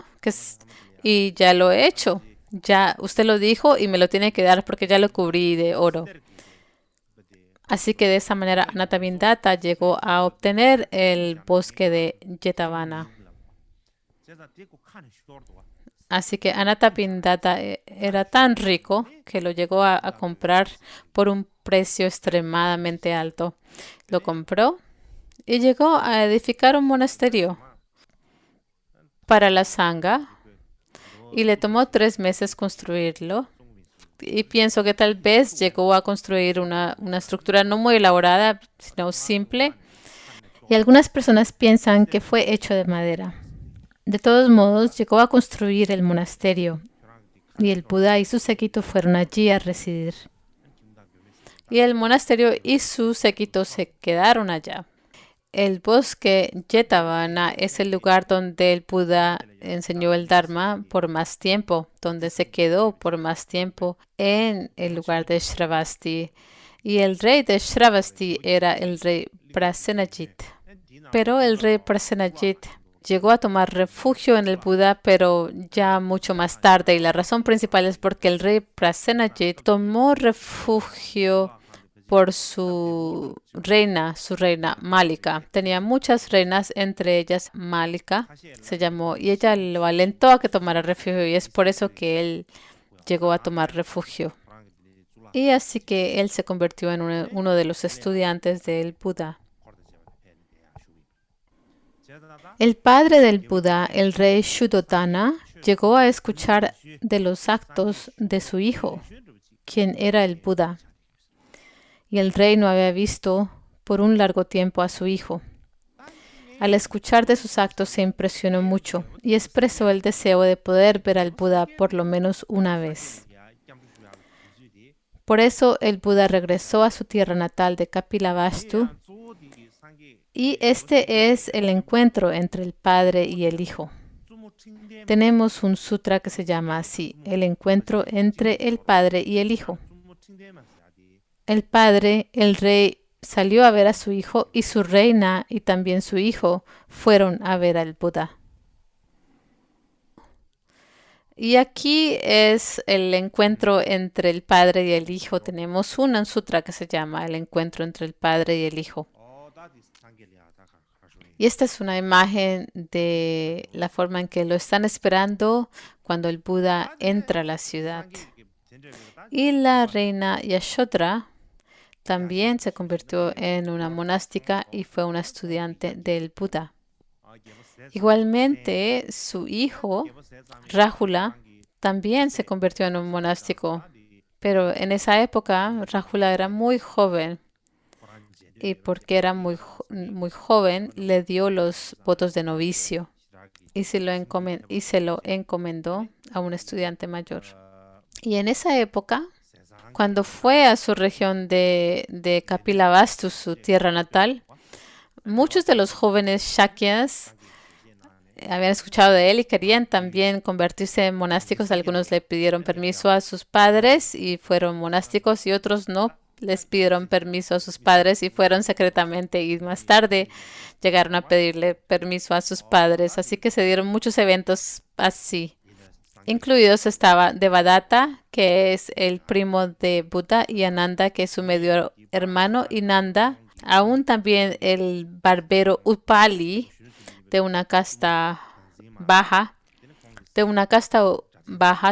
y ya lo he hecho. Ya usted lo dijo y me lo tiene que dar porque ya lo cubrí de oro. Así que de esa manera Anathapindata llegó a obtener el bosque de Jetavana. Así que Anathapindata era tan rico que lo llegó a comprar por un precio extremadamente alto. Lo compró y llegó a edificar un monasterio para la Sangha y le tomó 3 meses construirlo. Y pienso que tal vez llegó a construir una estructura no muy elaborada, sino simple. Y algunas personas piensan que fue hecho de madera. De todos modos, llegó a construir el monasterio y el Buda y su séquito fueron allí a residir. Y el monasterio y su séquito se quedaron allá. El bosque Jetavana es el lugar donde el Buda enseñó el Dharma por más tiempo, donde se quedó por más tiempo en el lugar de Shravasti. Y el rey de Shravasti era el rey Prasenajit. Pero el rey Prasenajit llegó a tomar refugio en el Buda, pero ya mucho más tarde. Y la razón principal es porque el rey Prasenajit tomó refugio por su reina Malika. Tenía muchas reinas, entre ellas Malika se llamó, y ella lo alentó a que tomara refugio, y es por eso que él llegó a tomar refugio. Y así que él se convirtió en uno de los estudiantes del Buda. El padre del Buda, el rey Shuddhodana, llegó a escuchar de los actos de su hijo, quien era el Buda. Y el rey no había visto por un largo tiempo a su hijo. Al escuchar de sus actos se impresionó mucho y expresó el deseo de poder ver al Buda por lo menos una vez. Por eso el Buda regresó a su tierra natal de Kapilavastu y este es el encuentro entre el padre y el hijo. Tenemos un sutra que se llama así, el encuentro entre el padre y el hijo. El padre, el rey, salió a ver a su hijo y su reina y también su hijo fueron a ver al Buda. Y aquí es el encuentro entre el padre y el hijo. Tenemos un sutra que se llama el encuentro entre el padre y el hijo. Y esta es una imagen de la forma en que lo están esperando cuando el Buda entra a la ciudad. Y la reina Yashodhara también se convirtió en una monástica y fue una estudiante del Buda. Igualmente, su hijo, Rahula, también se convirtió en un monástico. Pero en esa época, Rahula era muy joven. Y porque era muy joven, le dio los votos de novicio y se lo encomendó a un estudiante mayor. Y en esa época, cuando fue a su región de Kapilavastu, su tierra natal, muchos de los jóvenes Shakyas habían escuchado de él y querían también convertirse en monásticos. Algunos le pidieron permiso a sus padres y fueron monásticos y otros no les pidieron permiso a sus padres y fueron secretamente y más tarde llegaron a pedirle permiso a sus padres. Así que se dieron muchos eventos así. Incluidos estaba Devadatta, que es el primo de Buda, y Ananda, que es su medio hermano, y Nanda. Aún también el barbero Upali, de una casta baja,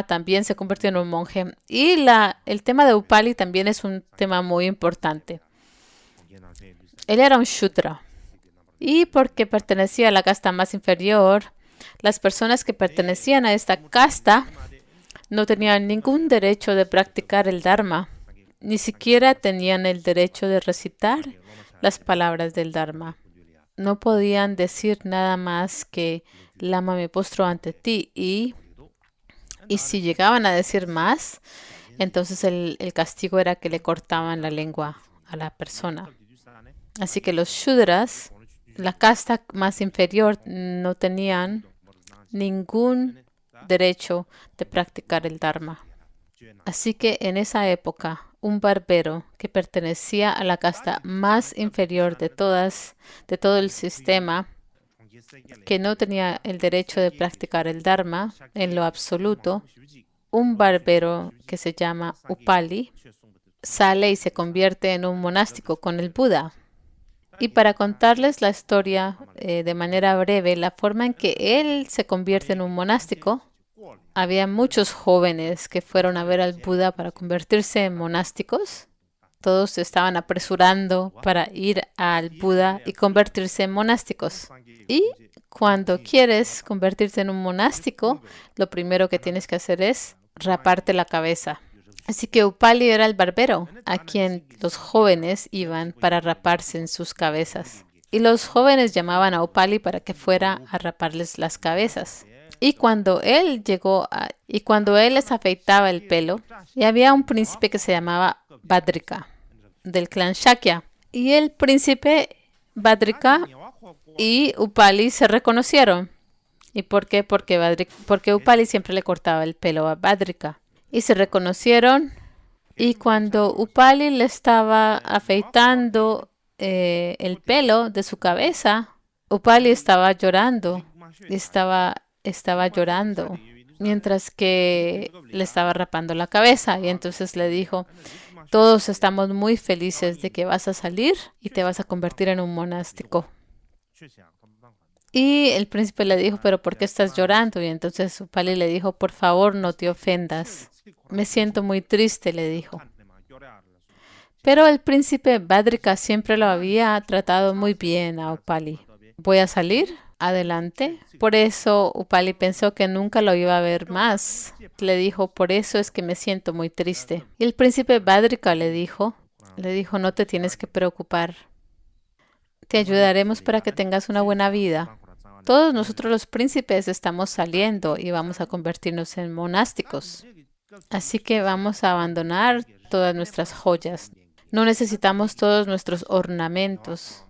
también se convirtió en un monje. Y el tema de Upali también es un tema muy importante. Él era un Shudra. Y porque pertenecía a la casta más inferior, las personas que pertenecían a esta casta no tenían ningún derecho de practicar el Dharma. Ni siquiera tenían el derecho de recitar las palabras del Dharma. no podían decir nada más que Lama me postro ante ti. Y si llegaban a decir más, entonces el castigo era que le cortaban la lengua a la persona. Así que los Shudras, la casta más inferior, no tenían ningún derecho de practicar el Dharma. Así que en esa época, un barbero que pertenecía a la casta más inferior de todas, de todo el sistema, que no tenía el derecho de practicar el Dharma en lo absoluto, un barbero que se llama Upali sale y se convierte en un monástico con el Buda. Y para contarles la historia de manera breve, la forma en que él se convierte en un monástico, había muchos jóvenes que fueron a ver al Buda para convertirse en monásticos. Todos se estaban apresurando para ir al Buda y convertirse en monásticos. Y cuando quieres convertirte en un monástico, lo primero que tienes que hacer es raparte la cabeza. Así que Upali era el barbero a quien los jóvenes iban para raparse en sus cabezas. Y los jóvenes llamaban a Upali para que fuera a raparles las cabezas. Y cuando él les afeitaba el pelo, y había un príncipe que se llamaba Badrika, del clan Shakya. Y el príncipe Badrika y Upali se reconocieron. ¿Y por qué? Porque Upali siempre le cortaba el pelo a Badrika. Y se reconocieron. Y cuando Upali le estaba afeitando el pelo de su cabeza, Upali estaba llorando. Estaba llorando mientras que le estaba rapando la cabeza. Y entonces le dijo: todos estamos muy felices de que vas a salir y te vas a convertir en un monástico. Y el príncipe le dijo: ¿pero por qué estás llorando? Y entonces Upali le dijo: por favor, no te ofendas. Me siento muy triste, le dijo. Pero el príncipe Badrika siempre lo había tratado muy bien a Upali. ¿Voy a salir? Adelante. Por eso Upali pensó que nunca lo iba a ver más. Le dijo: por eso es que me siento muy triste. Y el príncipe Badrika le dijo, no te tienes que preocupar. Te ayudaremos para que tengas una buena vida. Todos nosotros los príncipes estamos saliendo y vamos a convertirnos en monásticos. Así que vamos a abandonar todas nuestras joyas. No necesitamos todos nuestros ornamentos.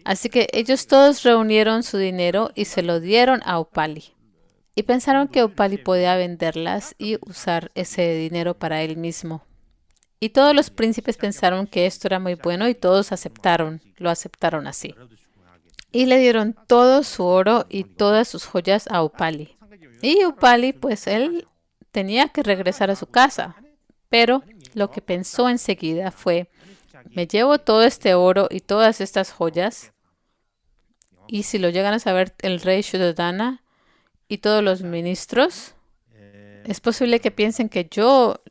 Así que ellos todos reunieron su dinero y se lo dieron a Upali. Y pensaron que Upali podía venderlas y usar ese dinero para él mismo. Y todos los príncipes pensaron que esto era muy bueno y todos lo aceptaron así. Y le dieron todo su oro y todas sus joyas a Upali. Y Upali, pues él tenía que regresar a su casa. Pero lo que pensó enseguida fue: me llevo todo este oro y todas estas joyas, y si lo llegan a saber el rey Shuddhodana y todos los ministros, es posible que piensen que yo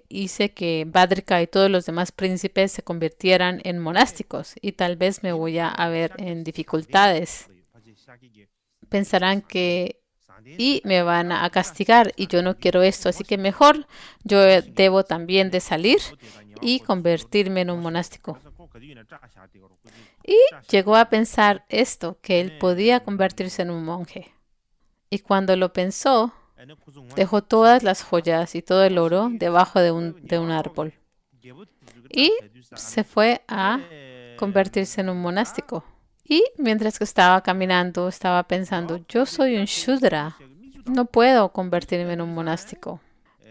hice que Badrika y todos los demás príncipes se convirtieran en monásticos y tal vez me voy a ver en dificultades. Pensarán que y me van a castigar y yo no quiero esto, así que mejor yo debo también de salir y convertirme en un monástico. Y llegó a pensar esto, que él podía convertirse en un monje. Y cuando lo pensó, dejó todas las joyas y todo el oro debajo de un árbol. Y se fue a convertirse en un monástico. Y mientras que estaba caminando, estaba pensando: yo soy un Shudra, no puedo convertirme en un monástico.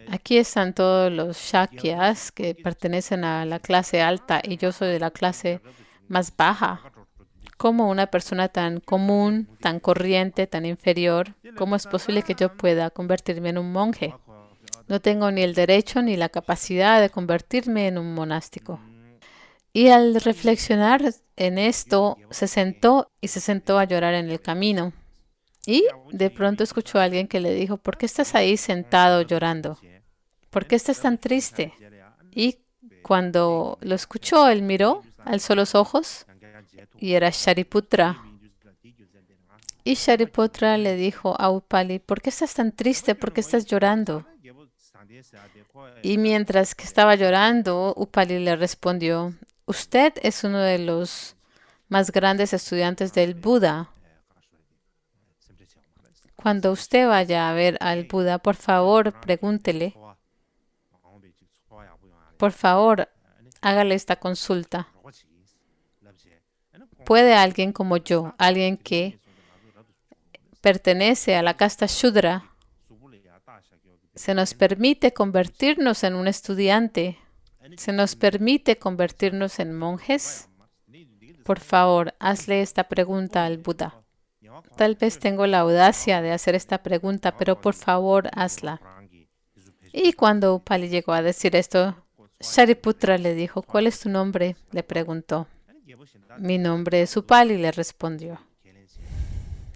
Aquí están todos los Shakyas que pertenecen a la clase alta y yo soy de la clase más baja. ¿Cómo una persona tan común, tan corriente, tan inferior, cómo es posible que yo pueda convertirme en un monje? No tengo ni el derecho ni la capacidad de convertirme en un monástico. Y al reflexionar en esto, se sentó a llorar en el camino. Y de pronto escuchó a alguien que le dijo: ¿por qué estás ahí sentado llorando? ¿Por qué estás tan triste? Y cuando lo escuchó, él miró, alzó los ojos y era Shariputra. Y Shariputra le dijo a Upali: ¿por qué estás tan triste? ¿Por qué estás llorando? Y mientras que estaba llorando, Upali le respondió: usted es uno de los más grandes estudiantes del Buda. Cuando usted vaya a ver al Buda, por favor, pregúntele, por favor, hágale esta consulta. ¿Puede alguien como yo, alguien que pertenece a la casta Shudra, se nos permite convertirnos en un estudiante? ¿Se nos permite convertirnos en monjes? Por favor, hazle esta pregunta al Buda. Tal vez tengo la audacia de hacer esta pregunta, pero por favor, hazla. Y cuando Upali llegó a decir esto, Shariputra le dijo, ¿cuál es tu nombre?, le preguntó. Mi nombre es Upali, le respondió.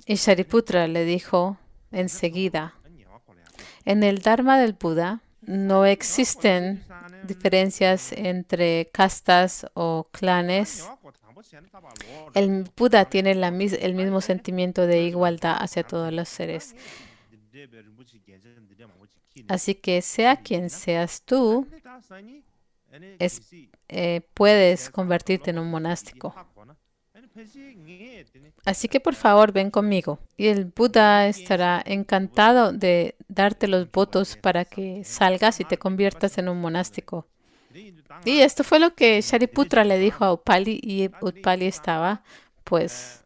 Y Shariputra le dijo enseguida, en el Dharma del Buda no existen diferencias entre castas o clanes. El Buda tiene el mismo sentimiento de igualdad hacia todos los seres. Así que sea quien seas tú, puedes convertirte en un monástico. Así que por favor ven conmigo y el Buda estará encantado de darte los votos para que salgas y te conviertas en un monástico. Y esto fue lo que Shariputra le dijo a Upali y Upali estaba pues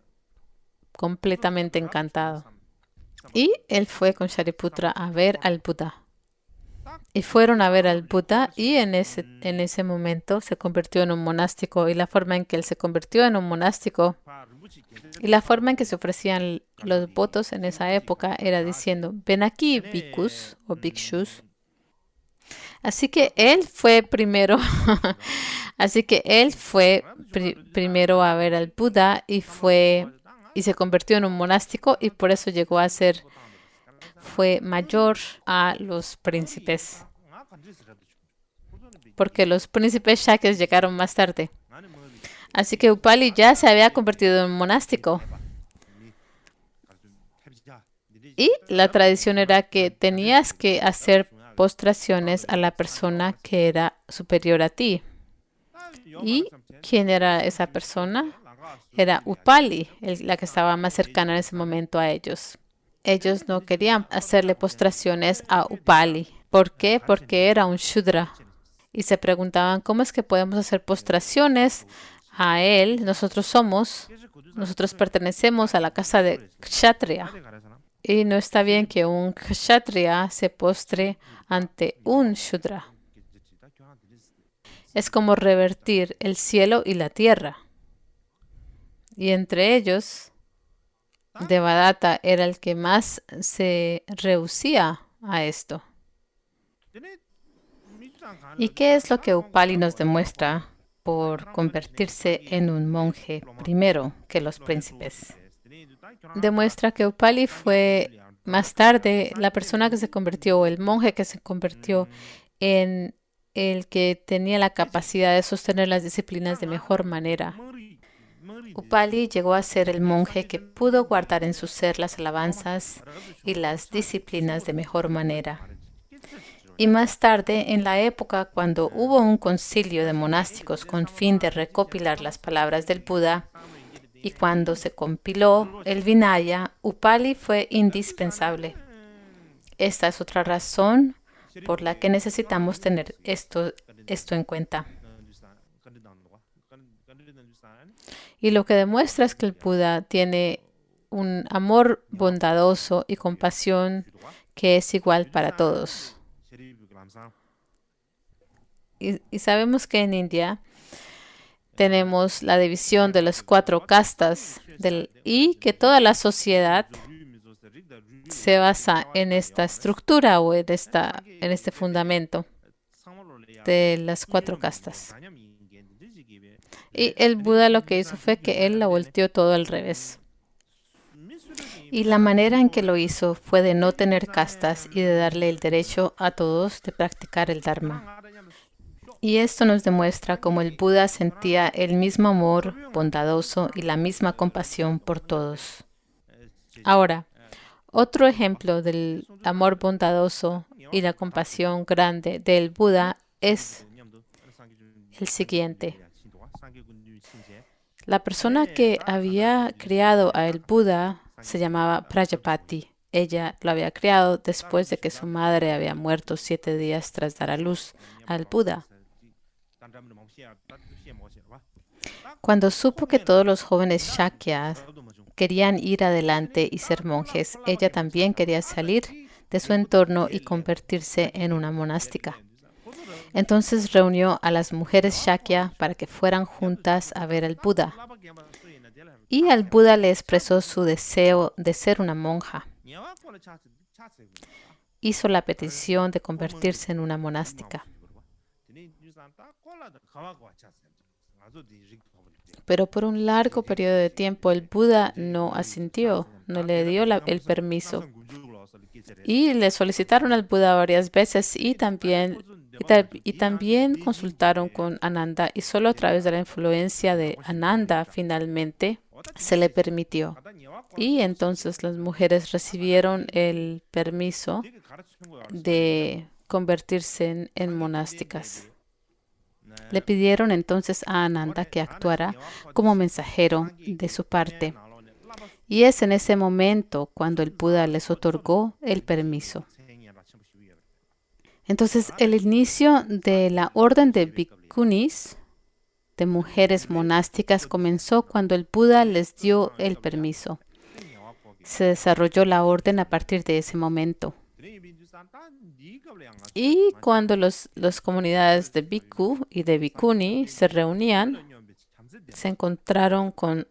completamente encantado. Y él fue con Shariputra a ver al Buda. Y fueron a ver al Buda y en ese momento se convirtió en un monástico. Y la forma en que él se convirtió en un monástico y la forma en que se ofrecían los votos en esa época era diciendo, ven aquí, bhikkhus o bhikshus. Así que él fue primero, primero a ver al Buda y se convirtió en un monástico y por eso llegó a ser fue mayor a los príncipes, porque los príncipes Shakyas llegaron más tarde. Así que Upali ya se había convertido en un monástico. Y la tradición era que tenías que hacer postraciones a la persona que era superior a ti. ¿Y quién era esa persona? Era Upali, la que estaba más cercana en ese momento a ellos. Ellos no querían hacerle postraciones a Upali. ¿Por qué? Porque era un Shudra. Y se preguntaban, ¿cómo es que podemos hacer postraciones a él? Nosotros pertenecemos a la casa de Kshatriya. Y no está bien que un Kshatriya se postre ante un Shudra. Es como revertir el cielo y la tierra. Y entre ellos, Devadatta era el que más se rehusía a esto. ¿Y qué es lo que Upali nos demuestra por convertirse en un monje primero que los príncipes? Demuestra que Upali fue más tarde la persona que se convirtió, el monje que se convirtió en el que tenía la capacidad de sostener las disciplinas de mejor manera. Upali llegó a ser el monje que pudo guardar en su ser las alabanzas y las disciplinas de mejor manera. Y más tarde, en la época cuando hubo un concilio de monásticos con fin de recopilar las palabras del Buda, y cuando se compiló el Vinaya, Upali fue indispensable. Esta es otra razón por la que necesitamos tener esto en cuenta. Y lo que demuestra es que el Buda tiene un amor bondadoso y compasión que es igual para todos. Y sabemos que en India tenemos la división de las 4 castas y que toda la sociedad se basa en esta estructura o en este fundamento de las 4 castas. Y el Buda lo que hizo fue que él lo volteó todo al revés. Y la manera en que lo hizo fue de no tener castas y de darle el derecho a todos de practicar el Dharma. Y esto nos demuestra cómo el Buda sentía el mismo amor bondadoso y la misma compasión por todos. Ahora, otro ejemplo del amor bondadoso y la compasión grande del Buda es el siguiente. La persona que había criado a el Buda se llamaba Prajapati. Ella lo había criado después de que su madre había muerto 7 días tras dar a luz al Buda. Cuando supo que todos los jóvenes Shakyas querían ir adelante y ser monjes, ella también quería salir de su entorno y convertirse en una monástica. Entonces reunió a las mujeres Shakya para que fueran juntas a ver al Buda. Y al Buda le expresó su deseo de ser una monja. Hizo la petición de convertirse en una monástica. Pero por un largo periodo de tiempo el Buda no asintió, no le dio el permiso. Y le solicitaron al Buda varias veces y también consultaron con Ananda, y solo a través de la influencia de Ananda finalmente se le permitió. Y entonces las mujeres recibieron el permiso de convertirse en monásticas. Le pidieron entonces a Ananda que actuara como mensajero de su parte. Y es en ese momento cuando el Buda les otorgó el permiso. Entonces, el inicio de la orden de bhikkhunis, de mujeres monásticas, comenzó cuando el Buda les dio el permiso. Se desarrolló la orden a partir de ese momento. Y cuando las comunidades de bhikkhu y de bhikkhuni se reunían, se encontraron con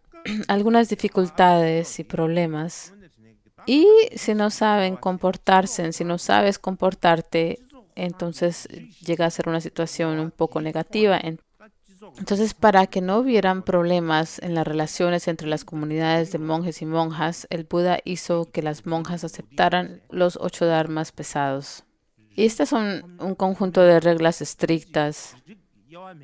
algunas dificultades y problemas. Y si no saben comportarse, si no sabes comportarte, entonces llega a ser una situación un poco negativa. Entonces, para que no hubieran problemas en las relaciones entre las comunidades de monjes y monjas, el Buda hizo que las monjas aceptaran los 8 dharmas pesados. Y estas son un conjunto de reglas estrictas.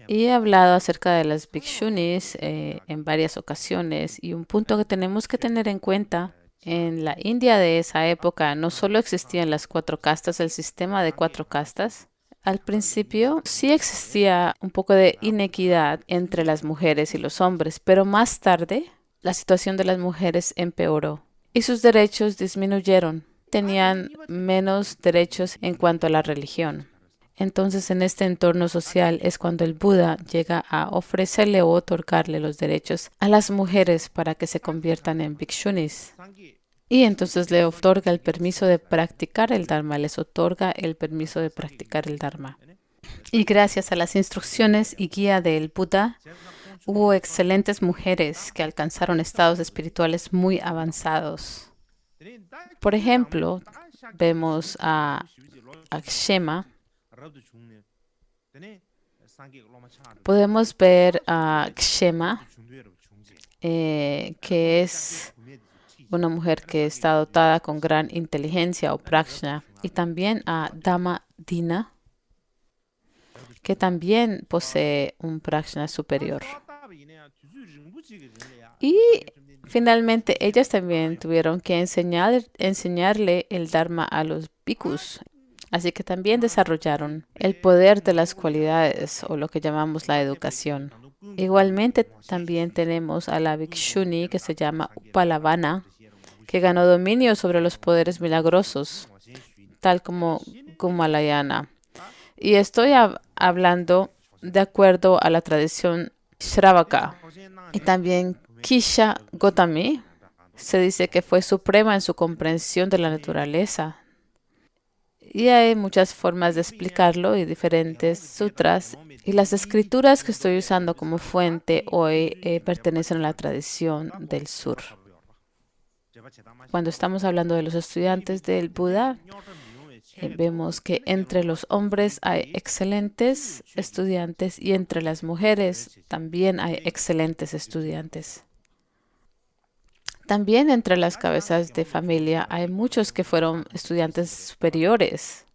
Y he hablado acerca de las bhikshunis en varias ocasiones, y un punto que tenemos que tener en cuenta: en la India de esa época no solo existían las 4 castas, el sistema de 4 castas. Al principio sí existía un poco de inequidad entre las mujeres y los hombres, pero más tarde la situación de las mujeres empeoró y sus derechos disminuyeron. Tenían menos derechos en cuanto a la religión. Entonces, en este entorno social es cuando el Buda llega a ofrecerle o otorgarle los derechos a las mujeres para que se conviertan en bhikshunis. Y entonces le otorga el permiso de practicar el Dharma, les otorga el permiso de practicar el Dharma. Y gracias a las instrucciones y guía del Buda, hubo excelentes mujeres que alcanzaron estados espirituales muy avanzados. Por ejemplo, vemos a Akshema. Podemos ver a Kshema, que es una mujer que está dotada con gran inteligencia o prajna, y también a Dama Dina, que también posee un prajna superior. Y finalmente ellas también tuvieron que enseñarle el Dharma a los bhikkhus. Así que también desarrollaron el poder de las cualidades, o lo que llamamos la educación. Igualmente también tenemos a la bhikshuni que se llama Upalavana, que ganó dominio sobre los poderes milagrosos, tal como Gumalayana. Y estoy hablando de acuerdo a la tradición Shravaka. Y también Kisha Gotami se dice que fue suprema en su comprensión de la naturaleza. Y hay muchas formas de explicarlo y diferentes sutras. Y las escrituras que estoy usando como fuente hoy pertenecen a la tradición del sur. Cuando estamos hablando de los estudiantes del Buda, vemos que entre los hombres hay excelentes estudiantes y entre las mujeres también hay excelentes estudiantes. También entre las cabezas de familia hay muchos que fueron estudiantes superiores.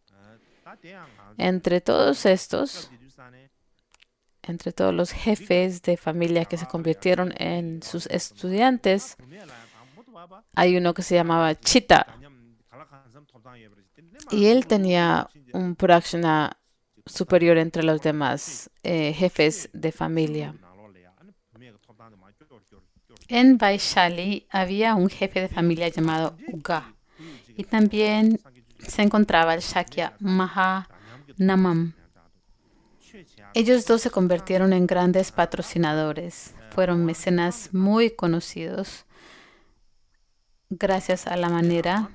Entre todos estos, entre todos los jefes de familia que se convirtieron en sus estudiantes, hay uno que se llamaba Chitta. Y él tenía un prajna superior entre los demás jefes de familia. En Vaishali había un jefe de familia llamado Uga y también se encontraba el Shakya Mahanamam. Ellos dos se convirtieron en grandes patrocinadores. Fueron mecenas muy conocidos gracias a la manera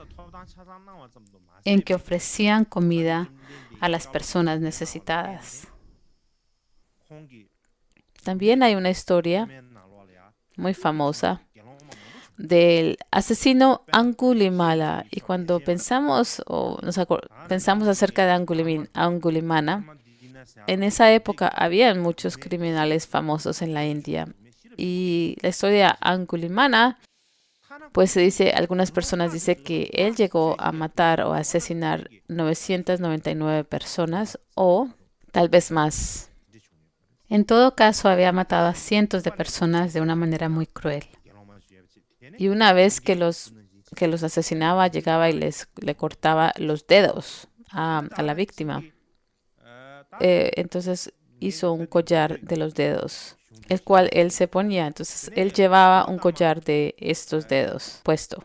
en que ofrecían comida a las personas necesitadas. También hay una historia muy famosa del asesino Angulimala. Y cuando pensamos pensamos acerca de Angulimala, en esa época habían muchos criminales famosos en la India. Y la historia de Angulimala, pues algunas personas dicen que él llegó a matar o asesinar 999 personas o tal vez más. En todo caso, había matado a cientos de personas de una manera muy cruel. Y una vez que los asesinaba, llegaba y le cortaba los dedos a la víctima. Entonces hizo un collar de los dedos, el cual él se ponía. Entonces él llevaba un collar de estos dedos puesto.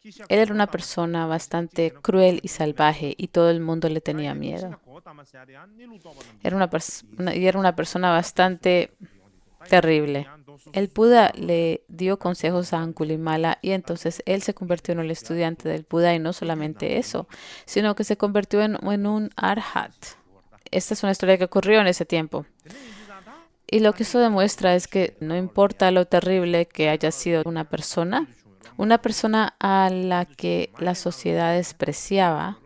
Él era una persona bastante cruel y salvaje y todo el mundo le tenía miedo. Era una persona bastante terrible. El Buda le dio consejos a Angulimala y entonces él se convirtió en el estudiante del Buda y no solamente eso, sino que se convirtió en un arhat. Esta es una historia que ocurrió en ese tiempo. Y lo que eso demuestra es que no importa lo terrible que haya sido una persona a la que la sociedad despreciaba,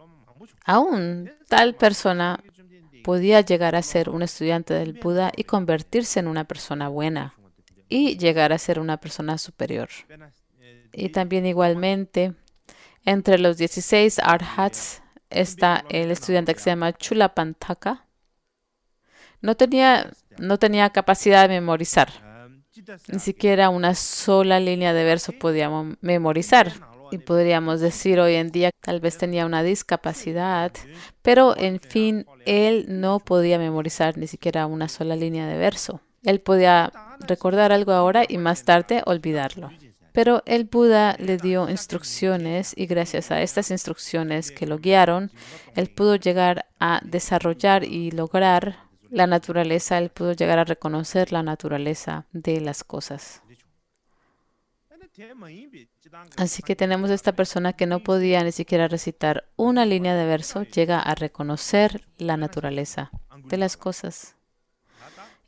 aún tal persona podía llegar a ser un estudiante del Buda y convertirse en una persona buena y llegar a ser una persona superior. Y también igualmente, entre los 16 arhats está el estudiante que se llama Chulapantaka. No tenía capacidad de memorizar. Ni siquiera una sola línea de verso podía memorizar. Y podríamos decir hoy en día tal vez tenía una discapacidad, pero en fin, él no podía memorizar ni siquiera una sola línea de verso. Él podía recordar algo ahora y más tarde olvidarlo. Pero el Buda le dio instrucciones y gracias a estas instrucciones que lo guiaron, él pudo llegar a desarrollar y lograr la naturaleza, él pudo llegar a reconocer la naturaleza de las cosas. Así que tenemos esta persona que no podía ni siquiera recitar una línea de verso, llega a reconocer la naturaleza de las cosas.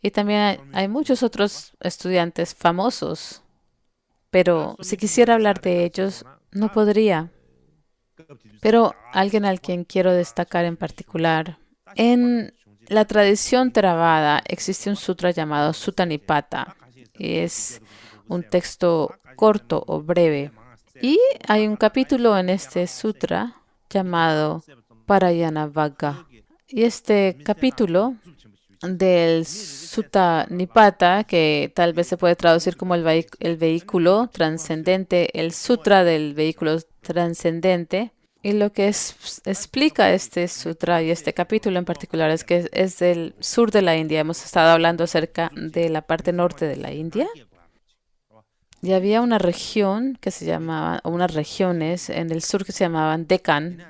Y también hay muchos otros estudiantes famosos, pero si quisiera hablar de ellos, no podría. Pero alguien al quien quiero destacar en particular, en la tradición Theravada existe un sutra llamado Sutta Nipata. Es un texto corto o breve. Y hay un capítulo en este sutra llamado Parayanavagga. Y este capítulo del Sutta Nipata, que tal vez se puede traducir como el vehículo trascendente, el sutra del vehículo trascendente. Y lo que explica este sutra y este capítulo en particular es que es del sur de la India. Hemos estado hablando acerca de la parte norte de la India. Y había una región que se llamaba, o unas regiones en el sur que se llamaban Deccan.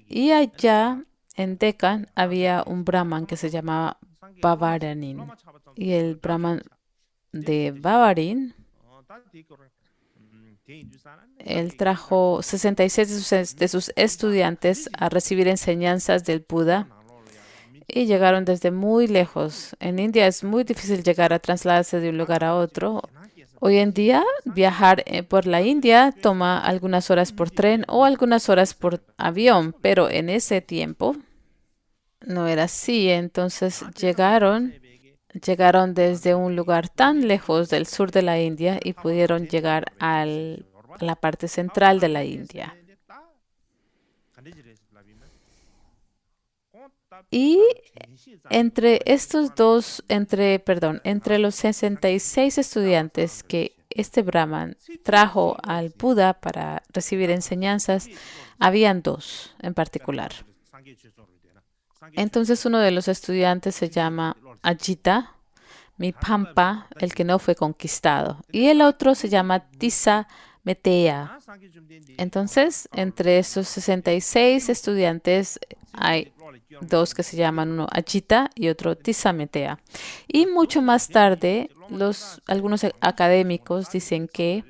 Y allá en Deccan había un brahman que se llamaba Bavaranin. Y el brahman de Bavarin, él trajo 66 de sus estudiantes a recibir enseñanzas del Buda y llegaron desde muy lejos. En India es muy difícil llegar a trasladarse de un lugar a otro. Hoy en día, viajar por la India toma algunas horas por tren o algunas horas por avión, pero en ese tiempo no era así. Entonces llegaron desde un lugar tan lejos del sur de la India y pudieron llegar a la parte central de la India. Y entre los 66 estudiantes que este Brahman trajo al Buda para recibir enseñanzas, habían dos en particular. Entonces uno de los estudiantes se llama Ajita mi pampa, el que no fue conquistado. Y el otro se llama Tisa Metea. Entonces, entre esos 66 estudiantes hay dos que se llaman uno Achita y otro Tisa Metea. Y mucho más tarde, algunos académicos dicen que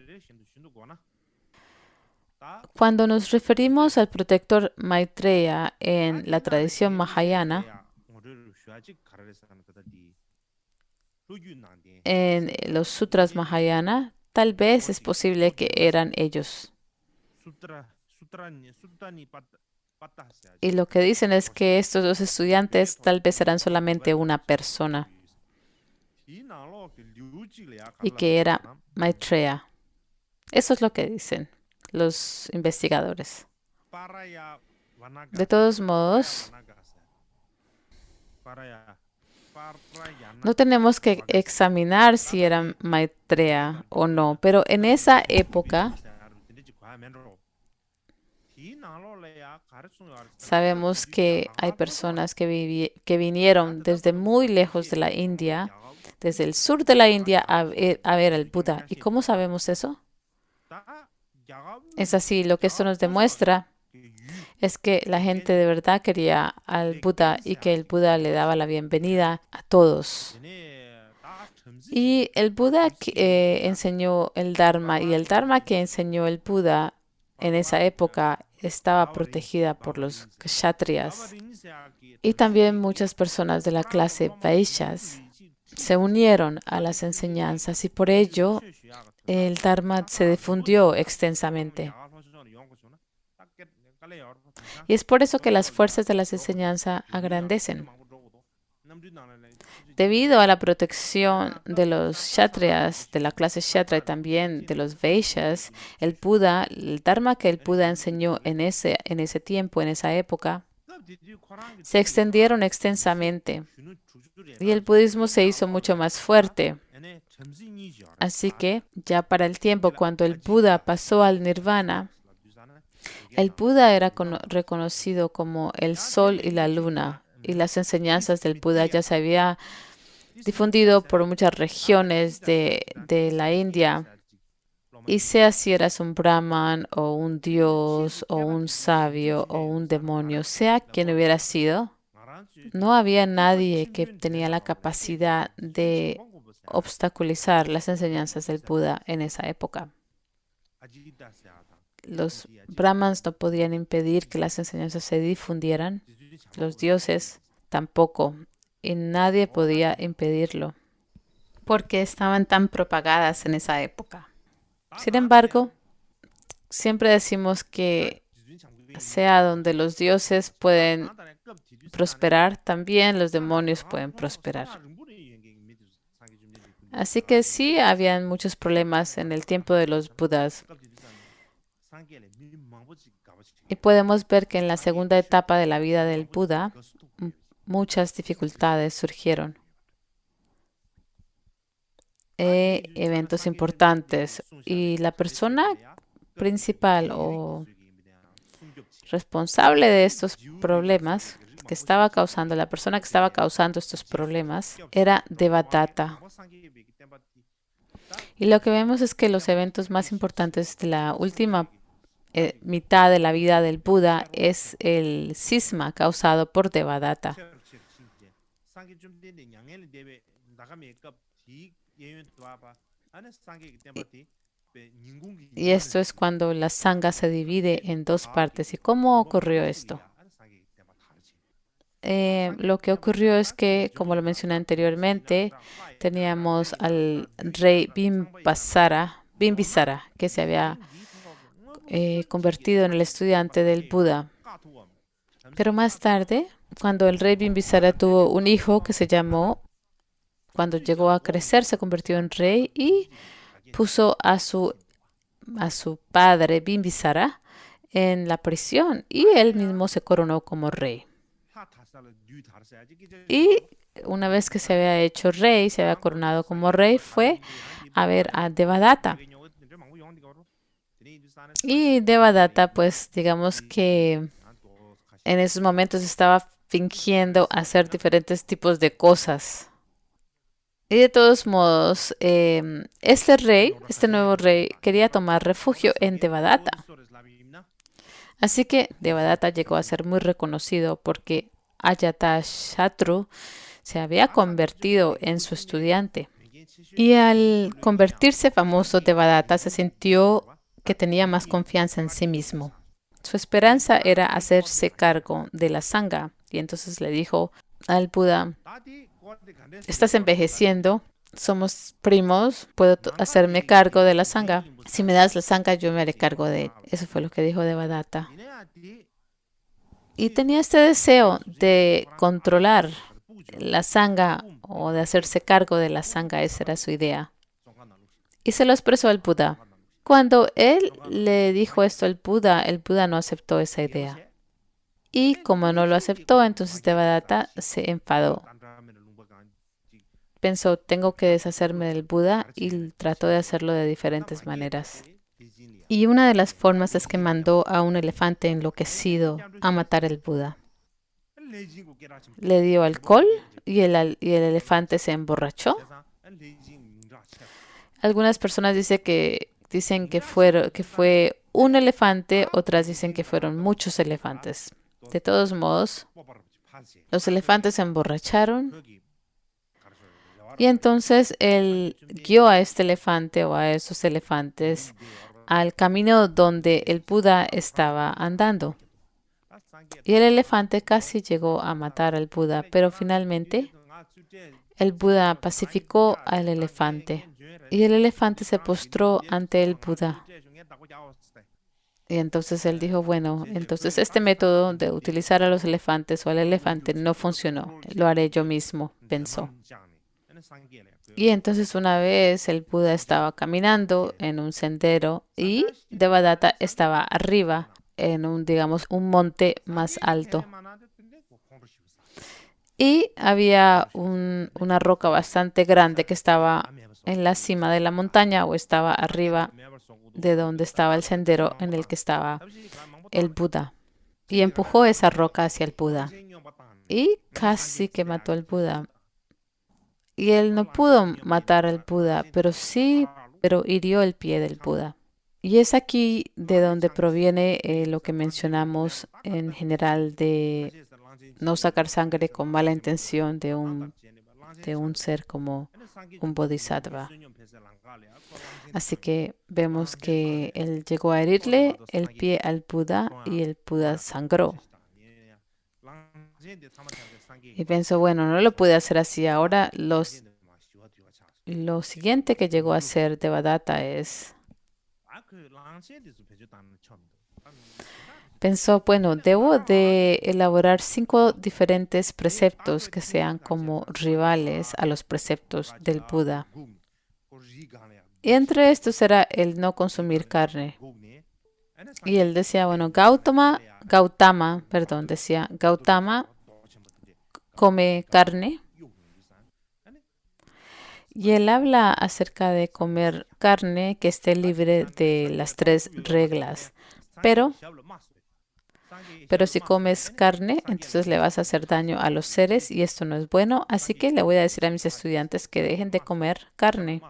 cuando nos referimos al protector Maitreya en la tradición mahayana, en los sutras mahayana, tal vez es posible que eran ellos. Y lo que dicen es que estos dos estudiantes tal vez eran solamente una persona y que era Maitreya. Eso es lo que dicen los investigadores. De todos modos, no tenemos que examinar si era Maitreya o no, pero en esa época sabemos que hay personas que vinieron desde muy lejos de la India, desde el sur de la India, a ver al Buda. ¿Y cómo sabemos eso? Es así, lo que esto nos demuestra es que la gente de verdad quería al Buda y que el Buda le daba la bienvenida a todos. Y el Buda enseñó el Dharma, y el Dharma que enseñó el Buda en esa época estaba protegida por los kshatriyas. Y también muchas personas de la clase Vaishyas se unieron a las enseñanzas y por ello el Dharma se difundió extensamente. Y es por eso que las fuerzas de las enseñanzas agrandecen. Debido a la protección de los kshatriyas, de la clase kshatriya y también de los vaishyas, el Buda, el Dharma que el Buda enseñó en ese tiempo, en esa época, se extendieron extensamente y el budismo se hizo mucho más fuerte. Así que ya para el tiempo cuando el Buda pasó al nirvana, el Buda era reconocido como el sol y la luna, y las enseñanzas del Buda ya se había difundido por muchas regiones de la India. Y sea si eras un brahman o un dios o un sabio o un demonio, sea quien hubiera sido, no había nadie que tenía la capacidad de obstaculizar las enseñanzas del Buda en esa época. Los brahmans no podían impedir que las enseñanzas se difundieran, los dioses tampoco, y nadie podía impedirlo, porque estaban tan propagadas en esa época. Sin embargo, siempre decimos que sea donde los dioses pueden prosperar, también los demonios pueden prosperar. Así que sí, habían muchos problemas en el tiempo de los Budas. Y podemos ver que en la segunda etapa de la vida del Buda, muchas dificultades surgieron. Eventos importantes. Y la persona principal o responsable de estos problemas, la persona que estaba causando estos problemas, era Devadatta. Y lo que vemos es que los eventos más importantes de la última mitad de la vida del Buda es el cisma causado por Devadatta. Y esto es cuando la sangha se divide en dos partes. ¿Y cómo ocurrió esto? Lo que ocurrió es que, como lo mencioné anteriormente, teníamos al rey Bimbisara, que se había convertido en el estudiante del Buda. Pero más tarde, cuando el rey Bimbisara tuvo un hijo que se llamó, cuando llegó a crecer, se convirtió en rey y puso a su padre Bimbisara en la prisión y él mismo se coronó como rey. Y una vez que se había hecho rey, se había coronado como rey, fue a ver a Devadatta. Y Devadatta, pues digamos que en esos momentos estaba fingiendo hacer diferentes tipos de cosas. Y de todos modos, este rey, este nuevo rey, quería tomar refugio en Devadatta. Así que Devadatta llegó a ser muy reconocido porque Ajatashatru se había convertido en su estudiante. Y al convertirse famoso, Devadatta se sintió que tenía más confianza en sí mismo. Su esperanza era hacerse cargo de la sangha. Y entonces le dijo al Buda: estás envejeciendo, somos primos, puedo hacerme cargo de la sangha. Si me das la sangha, yo me haré cargo de él. Eso fue lo que dijo Devadatta. Y tenía este deseo de controlar la sangha o de hacerse cargo de la sangha. Esa era su idea. Y se lo expresó al Buda. Cuando él le dijo esto al Buda, el Buda no aceptó esa idea. Y como no lo aceptó, entonces Devadatta se enfadó. Pensó, tengo que deshacerme del Buda, y trató de hacerlo de diferentes maneras. Y una de las formas es que mandó a un elefante enloquecido a matar al Buda. Le dio alcohol y el elefante se emborrachó. Algunas personas dicen que fue un elefante, otras dicen que fueron muchos elefantes. De todos modos, los elefantes se emborracharon y entonces él guió a este elefante o a esos elefantes al camino donde el Buda estaba andando. Y el elefante casi llegó a matar al Buda, pero finalmente el Buda pacificó al elefante y el elefante se postró ante el Buda. Y entonces él dijo, bueno, entonces este método de utilizar a los elefantes o al elefante no funcionó. Lo haré yo mismo, pensó. Y entonces una vez el Buda estaba caminando en un sendero y Devadatta estaba arriba en un monte más alto. Y había una roca bastante grande que estaba en la cima de la montaña o estaba arriba de donde estaba el sendero en el que estaba el Buda. Y empujó esa roca hacia el Buda. Y casi que mató al Buda. Y él no pudo matar al Buda, pero hirió el pie del Buda. Y es aquí de donde proviene lo que mencionamos en general de no sacar sangre con mala intención de un ser como un bodhisattva. Así que vemos que él llegó a herirle el pie al Buda y el Buda sangró. Y pensó, bueno, no lo pude hacer así. Ahora lo siguiente que llegó a hacer Devadatta es... Pensó, bueno, debo de elaborar 5 diferentes preceptos que sean como rivales a los preceptos del Buda. Y entre estos era el no consumir carne. Y él decía, bueno, Gautama come carne. Y él habla acerca de comer carne que esté libre de las 3 reglas. Pero si comes carne, entonces le vas a hacer daño a los seres y esto no es bueno. Así que le voy a decir a mis estudiantes que dejen de comer carne.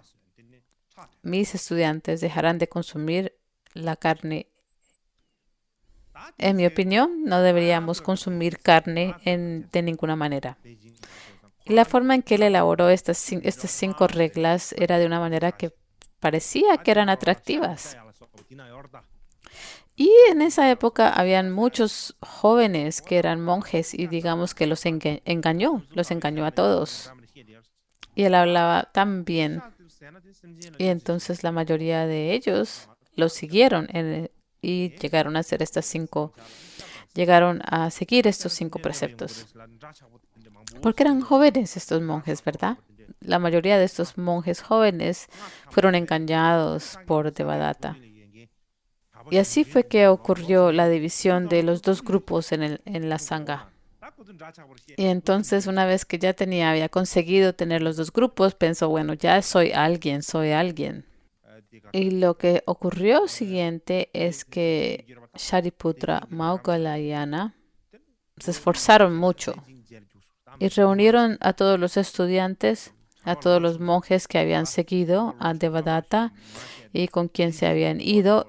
Mis estudiantes dejarán de consumir la carne. En mi opinión, no deberíamos consumir carne de ninguna manera. Y la forma en que él elaboró estas 5 reglas era de una manera que parecía que eran atractivas. Y en esa época habían muchos jóvenes que eran monjes y digamos que los engañó a todos. Y él hablaba tan bien. Y entonces la mayoría de ellos lo siguieron y llegaron a hacer llegaron a seguir estos 5 preceptos. Porque eran jóvenes estos monjes, ¿verdad? La mayoría de estos monjes jóvenes fueron engañados por Devadatta. Y así fue que ocurrió la división de los 2 grupos en la sangha. Y entonces una vez que ya había conseguido tener los 2 grupos, pensó, bueno, ya soy alguien. Y lo que ocurrió siguiente es que Shariputra, Maugalayana se esforzaron mucho y reunieron a todos los estudiantes a todos los monjes que habían seguido a Devadatta y con quien se habían ido.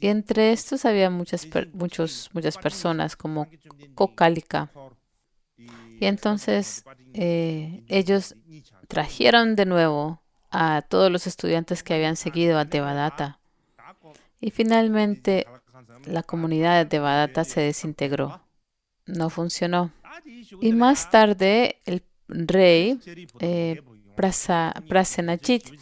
Y entre estos había muchas personas como Kokalika. Y entonces ellos trajeron de nuevo a todos los estudiantes que habían seguido a Devadatta. Y finalmente la comunidad de Devadatta se desintegró. No funcionó. Y más tarde el rey Prasenajit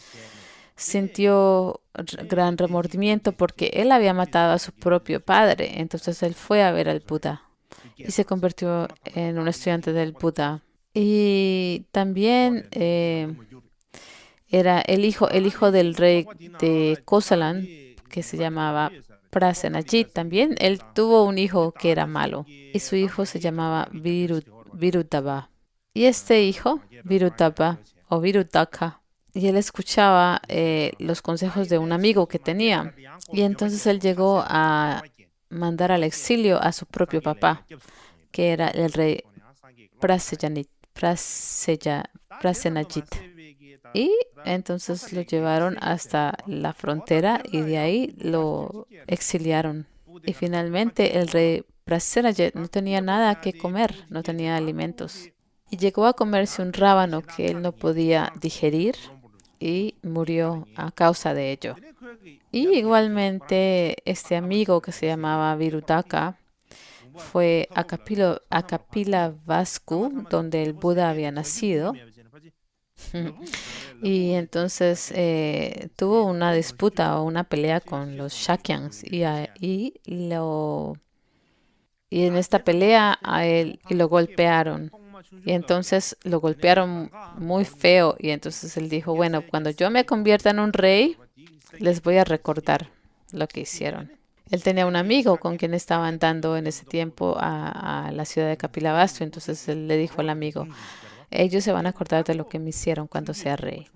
sintió gran remordimiento porque él había matado a su propio padre. Entonces él fue a ver al Buda y se convirtió en un estudiante del Buda. Y también era el hijo del rey de Kosalan, que se llamaba Prasenajit. También él tuvo un hijo que era malo y su hijo se llamaba Virudaba. Y este hijo, Virudaba o Virudaka, y él escuchaba los consejos de un amigo que tenía. Y entonces él llegó a mandar al exilio a su propio papá, que era el rey Prasenajit. Y entonces lo llevaron hasta la frontera y de ahí lo exiliaron. Y finalmente el rey Prasenajit no tenía nada que comer, no tenía alimentos. Y llegó a comerse un rábano que él no podía digerir y murió a causa de ello. Y igualmente este amigo que se llamaba Virudaka fue a Kapilavastu, donde el Buda había nacido. Y entonces tuvo una disputa o una pelea con los Shakyans y en esta pelea a él y lo golpearon. Y entonces lo golpearon muy feo y entonces él dijo, bueno, cuando yo me convierta en un rey, les voy a recordar lo que hicieron. Él tenía un amigo con quien estaba andando en ese tiempo a la ciudad de Kapilavastu, entonces él le dijo al amigo, ellos se van a acordar de lo que me hicieron cuando sea rey.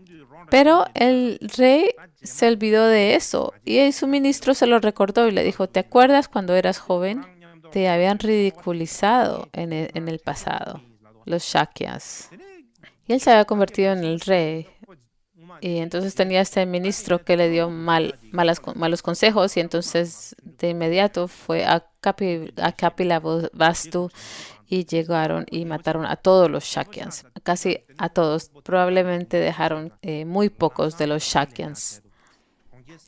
Pero el rey se olvidó de eso y su ministro se lo recordó y le dijo, ¿te acuerdas cuando eras joven? Te habían ridiculizado en el pasado, los Shakyas. Y él se había convertido en el rey. Y entonces tenía este ministro que le dio malos consejos y entonces de inmediato fue a Kapilavastu y llegaron y mataron a todos los Shakyans, casi a todos. Probablemente dejaron muy pocos de los Shakyans.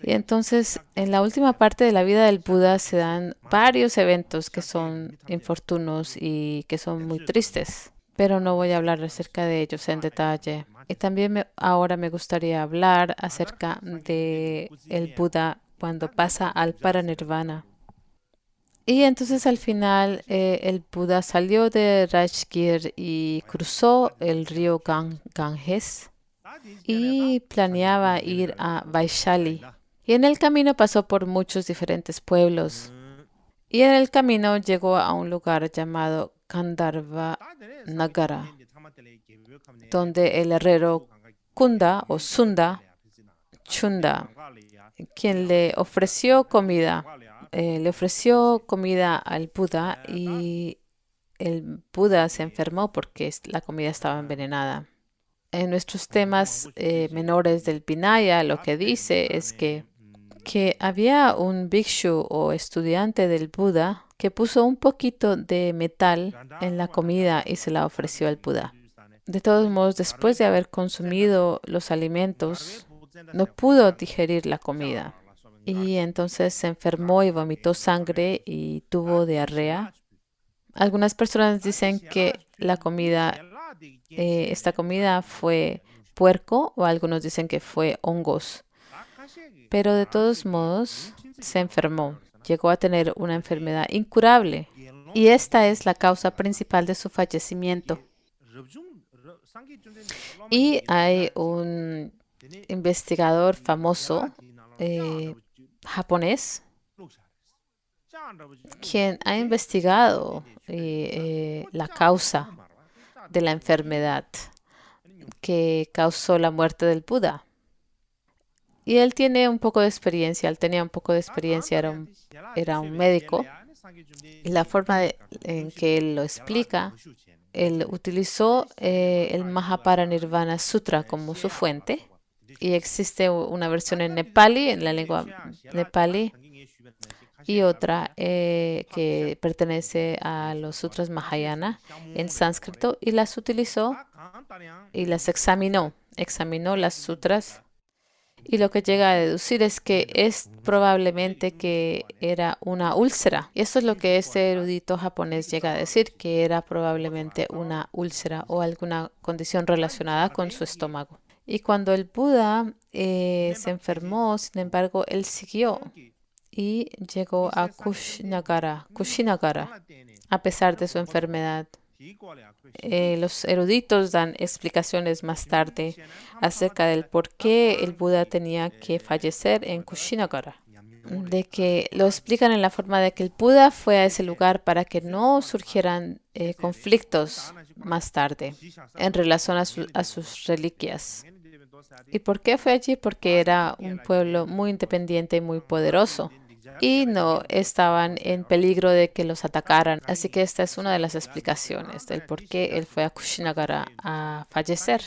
Y entonces, en la última parte de la vida del Buda se dan varios eventos que son infortunos y que son muy tristes, pero no voy a hablar acerca de ellos en detalle. Y también ahora me gustaría hablar acerca de el Buda cuando pasa al paranirvana. Y entonces al final el Buda salió de Rajgir y cruzó el río Ganges y planeaba ir a Vaishali. Y en el camino pasó por muchos diferentes pueblos. Y en el camino llegó a un lugar llamado Gandharva Nagara, donde el herrero Kunda o Chunda, quien le ofreció comida al Buda y el Buda se enfermó porque la comida estaba envenenada. En nuestros temas menores del Vinaya, lo que dice es que había un bhikshu o estudiante del Buda que puso un poquito de metal en la comida y se la ofreció al Buda. De todos modos, después de haber consumido los alimentos, no pudo digerir la comida. Y entonces se enfermó y vomitó sangre y tuvo diarrea. Algunas personas dicen que esta comida fue puerco o algunos dicen que fue hongos. Pero de todos modos se enfermó. Llegó a tener una enfermedad incurable. Y esta es la causa principal de su fallecimiento. Y hay un investigador famoso japonés quien ha investigado la causa de la enfermedad que causó la muerte del Buda. Y él tiene un poco de experiencia, él tenía un poco de experiencia, era un médico. Y la forma en que él lo explica él utilizó el Mahaparinirvana Sutra como su fuente y existe una versión en nepali, en la lengua nepali, y otra que pertenece a los sutras Mahayana en sánscrito y las utilizó y las examinó las sutras y lo que llega a deducir es que es probablemente que era una úlcera. Y esto es lo que este erudito japonés llega a decir, que era probablemente una úlcera o alguna condición relacionada con su estómago. Y cuando el Buda se enfermó, sin embargo, él siguió y llegó a Kushinagara, a pesar de su enfermedad. Los eruditos dan explicaciones más tarde acerca del por qué el Buda tenía que fallecer en Kushinagara. De que lo explican en la forma de que el Buda fue a ese lugar para que no surgieran conflictos más tarde en relación a sus reliquias. ¿Y por qué fue allí? Porque era un pueblo muy independiente y muy poderoso y no estaban en peligro de que los atacaran. Así que esta es una de las explicaciones del por qué él fue a Kushinagara a fallecer.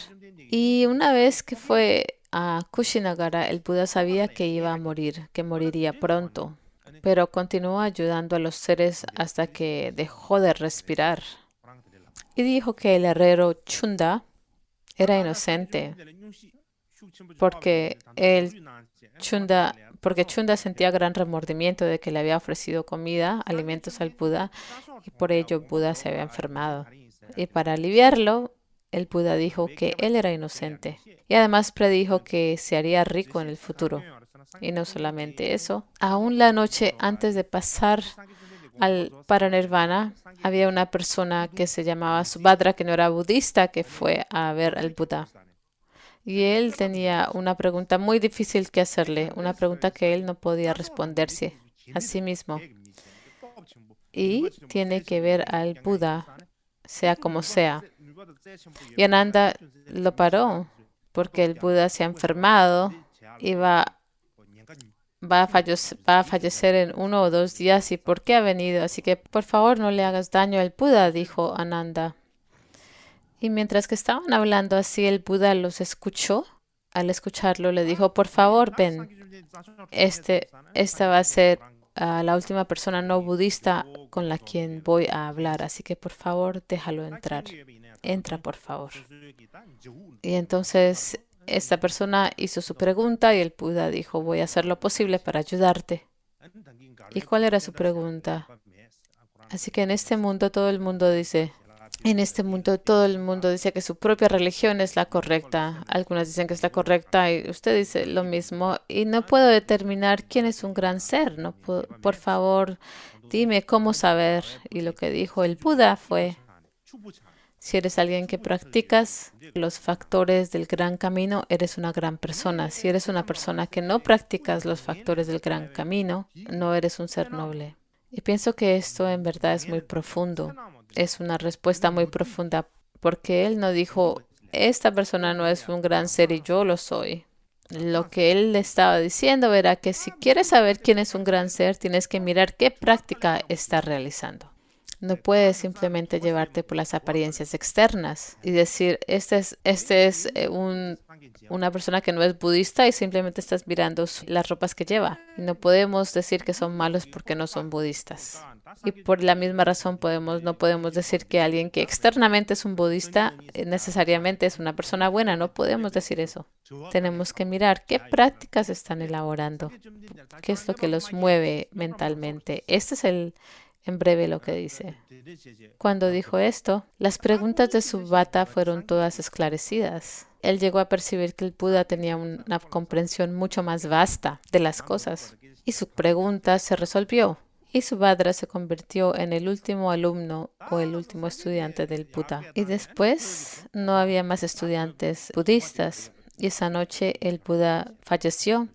Y una vez que fue a Kushinagara, el Buda sabía que iba a morir, que moriría pronto, pero continuó ayudando a los seres hasta que dejó de respirar. Y dijo que el herrero Chunda era inocente porque Chunda sentía gran remordimiento de que le había ofrecido comida, alimentos al Buda, y por ello Buda se había enfermado. Y para aliviarlo, el Buda dijo que él era inocente. Y además predijo que se haría rico en el futuro. Y no solamente eso, aún la noche antes de pasar al Paranirvana, había una persona que se llamaba Subhadra, que no era budista, que fue a ver al Buda. Y él tenía una pregunta muy difícil que hacerle, una pregunta que él no podía responderse a sí mismo. Y tiene que ver al Buda, sea como sea. Y Ananda lo paró porque el Buda se ha enfermado y va a fallecer en 1 o 2 días. ¿Y por qué ha venido? Así que por favor no le hagas daño al Buda, dijo Ananda. Y mientras que estaban hablando así, el Buda los escuchó. Al escucharlo, le dijo, por favor, ven, esta va a ser la última persona no budista con la quien voy a hablar, así que por favor, déjalo entrar. Entra, por favor. Y entonces esta persona hizo su pregunta y el Buda dijo, voy a hacer lo posible para ayudarte. ¿Y cuál era su pregunta? Así que en este mundo todo el mundo dice que su propia religión es la correcta. Algunas dicen que es la correcta y usted dice lo mismo. Y no puedo determinar quién es un gran ser. No por favor, dime cómo saber. Y lo que dijo el Buda fue, si eres alguien que practicas los factores del gran camino, eres una gran persona. Si eres una persona que no practicas los factores del gran camino, no eres un ser noble. Y pienso que esto en verdad es muy profundo. Es una respuesta muy profunda porque él no dijo, esta persona no es un gran ser y yo lo soy. Lo que él le estaba diciendo era que si quieres saber quién es un gran ser, tienes que mirar qué práctica está realizando. No puedes simplemente llevarte por las apariencias externas y decir, una persona que no es budista y simplemente estás mirando las ropas que lleva. Y no podemos decir que son malos porque no son budistas. Y por la misma razón no podemos decir que alguien que externamente es un budista necesariamente es una persona buena. No podemos decir eso. Tenemos que mirar qué prácticas están elaborando, qué es lo que los mueve mentalmente. Este es en breve lo que dice. Cuando dijo esto, las preguntas de Subhata fueron todas esclarecidas. Él llegó a percibir que el Buda tenía una comprensión mucho más vasta de las cosas y su pregunta se resolvió. Y Subhadra se convirtió en el último alumno o el último estudiante del Buda. Y después no había más estudiantes budistas. Y esa noche el Buda falleció.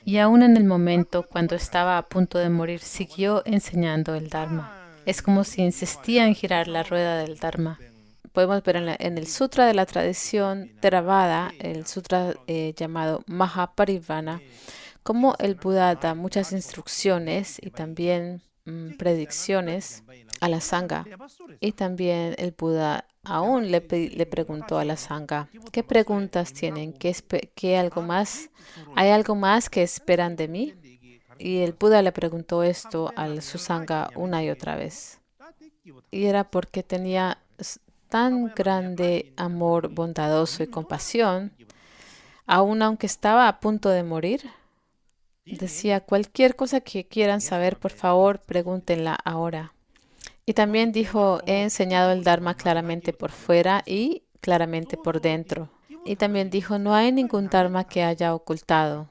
Y aún en el momento cuando estaba a punto de morir, siguió enseñando el Dharma. Es como si insistía en girar la rueda del Dharma. Podemos ver en el Sutra de la tradición Theravada, el Sutra llamado Mahaparivana, cómo el Buda da muchas instrucciones y también predicciones a la Sangha. Y también el Buda aún le preguntó a la sangha, ¿qué preguntas tienen? ¿Qué algo más? ¿Hay algo más que esperan de mí? Y el Buda le preguntó esto al su sangha una y otra vez. Y era porque tenía tan grande amor bondadoso y compasión, aun aunque estaba a punto de morir, decía, cualquier cosa que quieran saber, por favor, pregúntenla ahora. Y también dijo, he enseñado el Dharma claramente por fuera y claramente por dentro. Y también dijo, no hay ningún Dharma que haya ocultado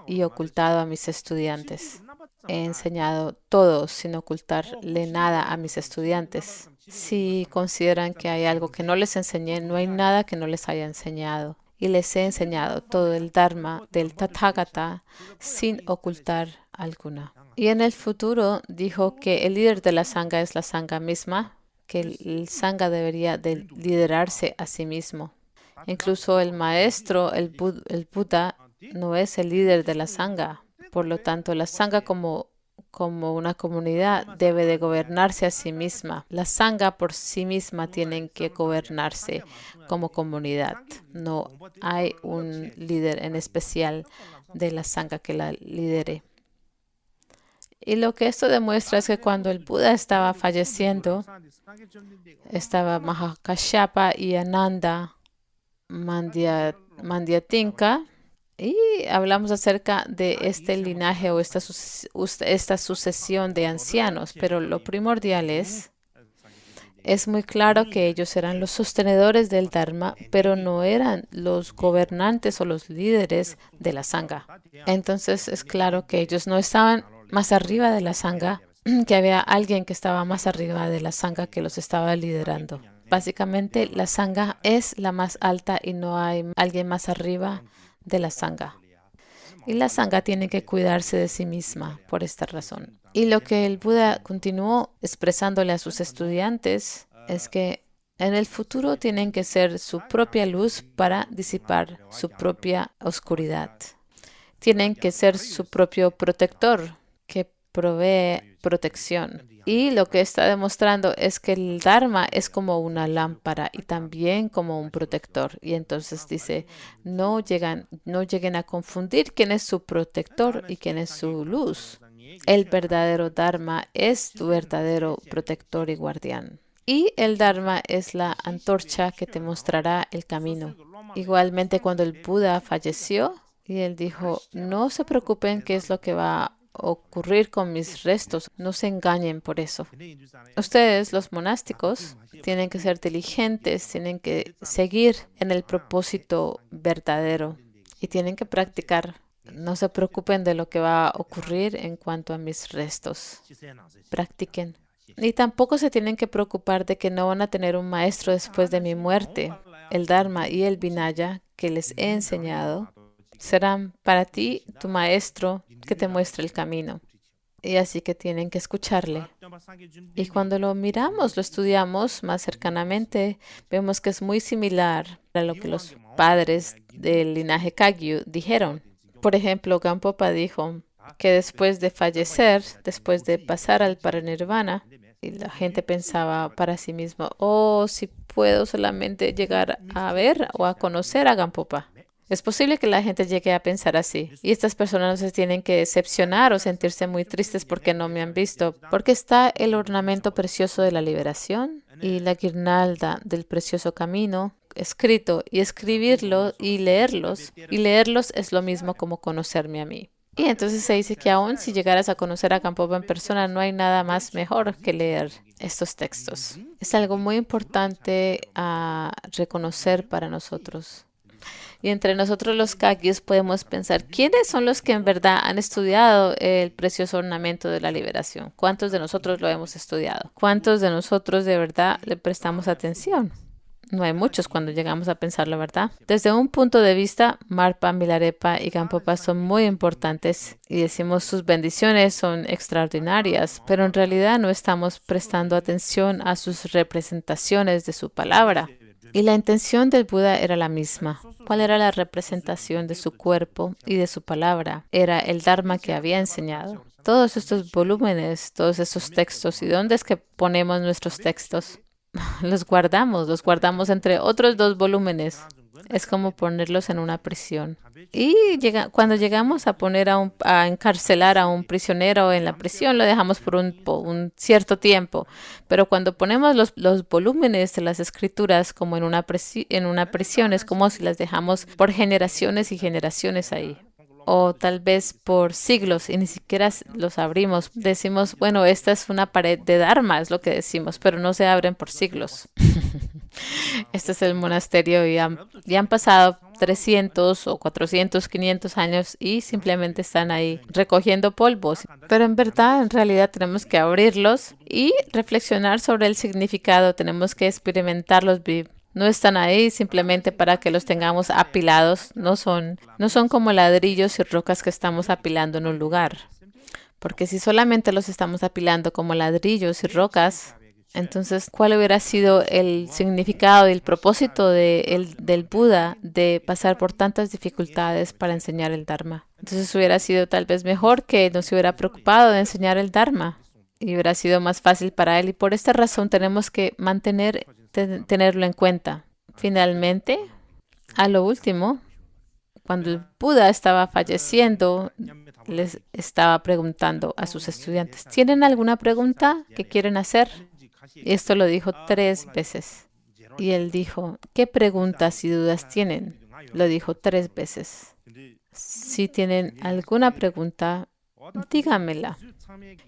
y ocultado a mis estudiantes. He enseñado todo sin ocultarle nada a mis estudiantes. Si consideran que hay algo que no les enseñé, no hay nada que no les haya enseñado. Y les he enseñado todo el Dharma del Tathagata sin ocultar alguna. Y en el futuro dijo que el líder de la sangha es la sangha misma, que el sangha debería de liderarse a sí mismo. Incluso el maestro, el Buda, no es el líder de la sangha. Por lo tanto, la sangha como una comunidad debe de gobernarse a sí misma. La sangha por sí misma tiene que gobernarse como comunidad. No hay un líder en especial de la sangha que la lidere. Y lo que esto demuestra es que cuando el Buda estaba falleciendo, estaba Mahakashyapa y Ananda Mandyatinka, y hablamos acerca de este linaje o esta sucesión de ancianos, pero lo primordial es muy claro que ellos eran los sostenedores del Dharma, pero no eran los gobernantes o los líderes de la sangha. Entonces es claro que ellos no estaban más arriba de la sangha, que había alguien que estaba más arriba de la sangha que los estaba liderando. Básicamente, la sangha es la más alta y no hay alguien más arriba de la sangha. Y la sangha tiene que cuidarse de sí misma por esta razón. Y lo que el Buda continuó expresándole a sus estudiantes es que en el futuro tienen que ser su propia luz para disipar su propia oscuridad. Tienen que ser su propio protector que provee protección. Y lo que está demostrando es que el Dharma es como una lámpara y también como un protector. Y entonces dice, no lleguen a confundir quién es su protector y quién es su luz. El verdadero Dharma es tu verdadero protector y guardián. Y el Dharma es la antorcha que te mostrará el camino. Igualmente, cuando el Buda falleció, y él dijo, no se preocupen qué es lo que va a ocurrir con mis restos, no se engañen por eso. Ustedes, los monásticos, tienen que ser diligentes, tienen que seguir en el propósito verdadero y tienen que practicar. No se preocupen de lo que va a ocurrir en cuanto a mis restos. Practiquen. Y tampoco se tienen que preocupar de que no van a tener un maestro después de mi muerte. El Dharma y el Vinaya que les he enseñado serán para ti tu maestro que te muestre el camino. Y así que tienen que escucharle. Y cuando lo miramos, lo estudiamos más cercanamente, vemos que es muy similar a lo que los padres del linaje Kagyu dijeron. Por ejemplo, Gampopa dijo que después de fallecer, después de pasar al parinirvana, y la gente pensaba para sí misma, oh, si puedo solamente llegar a ver o a conocer a Gampopa. Es posible que la gente llegue a pensar así. Y estas personas no se tienen que decepcionar o sentirse muy tristes porque no me han visto. Porque está el ornamento precioso de la liberación y la guirnalda del precioso camino escrito, y escribirlo y leerlos. Y leerlos es lo mismo como conocerme a mí. Y entonces se dice que aún si llegaras a conocer a Gampopa en persona, no hay nada más mejor que leer estos textos. Es algo muy importante a reconocer para nosotros. Y entre nosotros los Kagyus podemos pensar, ¿quiénes son los que en verdad han estudiado el precioso ornamento de la liberación? ¿Cuántos de nosotros lo hemos estudiado? ¿Cuántos de nosotros de verdad le prestamos atención? No hay muchos cuando llegamos a pensarlo, ¿verdad? Desde un punto de vista, Marpa, Milarepa y Gampopa son muy importantes y decimos sus bendiciones son extraordinarias, pero en realidad no estamos prestando atención a sus representaciones de su palabra. Y la intención del Buda era la misma. ¿Cuál era la representación de su cuerpo y de su palabra? Era el Dharma que había enseñado. Todos estos volúmenes, todos estos textos, ¿y dónde es que ponemos nuestros textos? los guardamos entre otros dos volúmenes. Es como ponerlos en una prisión. Y cuando llegamos a poner a encarcelar a un prisionero en la prisión, lo dejamos por un cierto tiempo. Pero cuando ponemos los volúmenes de las escrituras como en una prisión, es como si las dejamos por generaciones y generaciones ahí. O tal vez por siglos y ni siquiera los abrimos. Decimos, bueno, esta es una pared de Dharma, es lo que decimos, pero no se abren por siglos. Este es el monasterio y ya han pasado 300 o 400, 500 años y simplemente están ahí recogiendo polvos. Pero en verdad, en realidad tenemos que abrirlos y reflexionar sobre el significado. Tenemos que experimentarlos. No están ahí simplemente para que los tengamos apilados. No son como ladrillos y rocas que estamos apilando en un lugar. Porque si solamente los estamos apilando como ladrillos y rocas, entonces, ¿cuál hubiera sido el significado y el propósito del Buda de pasar por tantas dificultades para enseñar el Dharma? Entonces hubiera sido tal vez mejor que no se hubiera preocupado de enseñar el Dharma y hubiera sido más fácil para él. Y por esta razón tenemos que tenerlo en cuenta. Finalmente, a lo último, cuando el Buda estaba falleciendo, les estaba preguntando a sus estudiantes, ¿tienen alguna pregunta que quieren hacer? Y esto lo dijo 3 veces. Y él dijo, ¿qué preguntas y dudas tienen? Lo dijo 3 veces. Si tienen alguna pregunta, dígamela.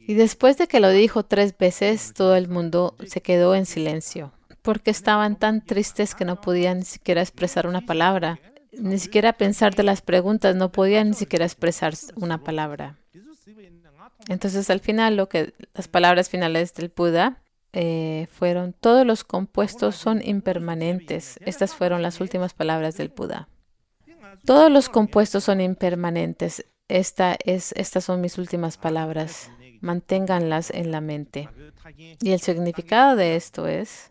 Y después de que lo dijo 3 veces, todo el mundo se quedó en silencio, porque estaban tan tristes que no podían ni siquiera expresar una palabra, ni siquiera pensar de las preguntas, no podían ni siquiera expresar una palabra. Entonces, al final, las palabras finales del Buda fueron, todos los compuestos son impermanentes. Estas fueron las últimas palabras del Buda. Todos los compuestos son impermanentes. Estas son mis últimas palabras. Manténganlas en la mente. Y el significado de esto es,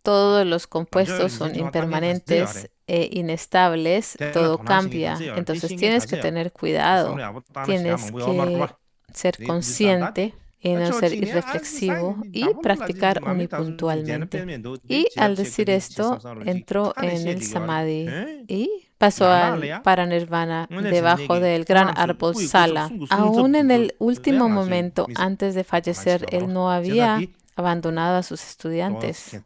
todos los compuestos son impermanentes e inestables, todo cambia. Entonces tienes que tener cuidado, tienes que ser consciente y no ser irreflexivo y practicar unipuntualmente. Y al decir esto, entró en el samadhi y pasó al paranirvana debajo del gran árbol Sala. Aún en el último momento antes de fallecer, él no había abandonado a sus estudiantes.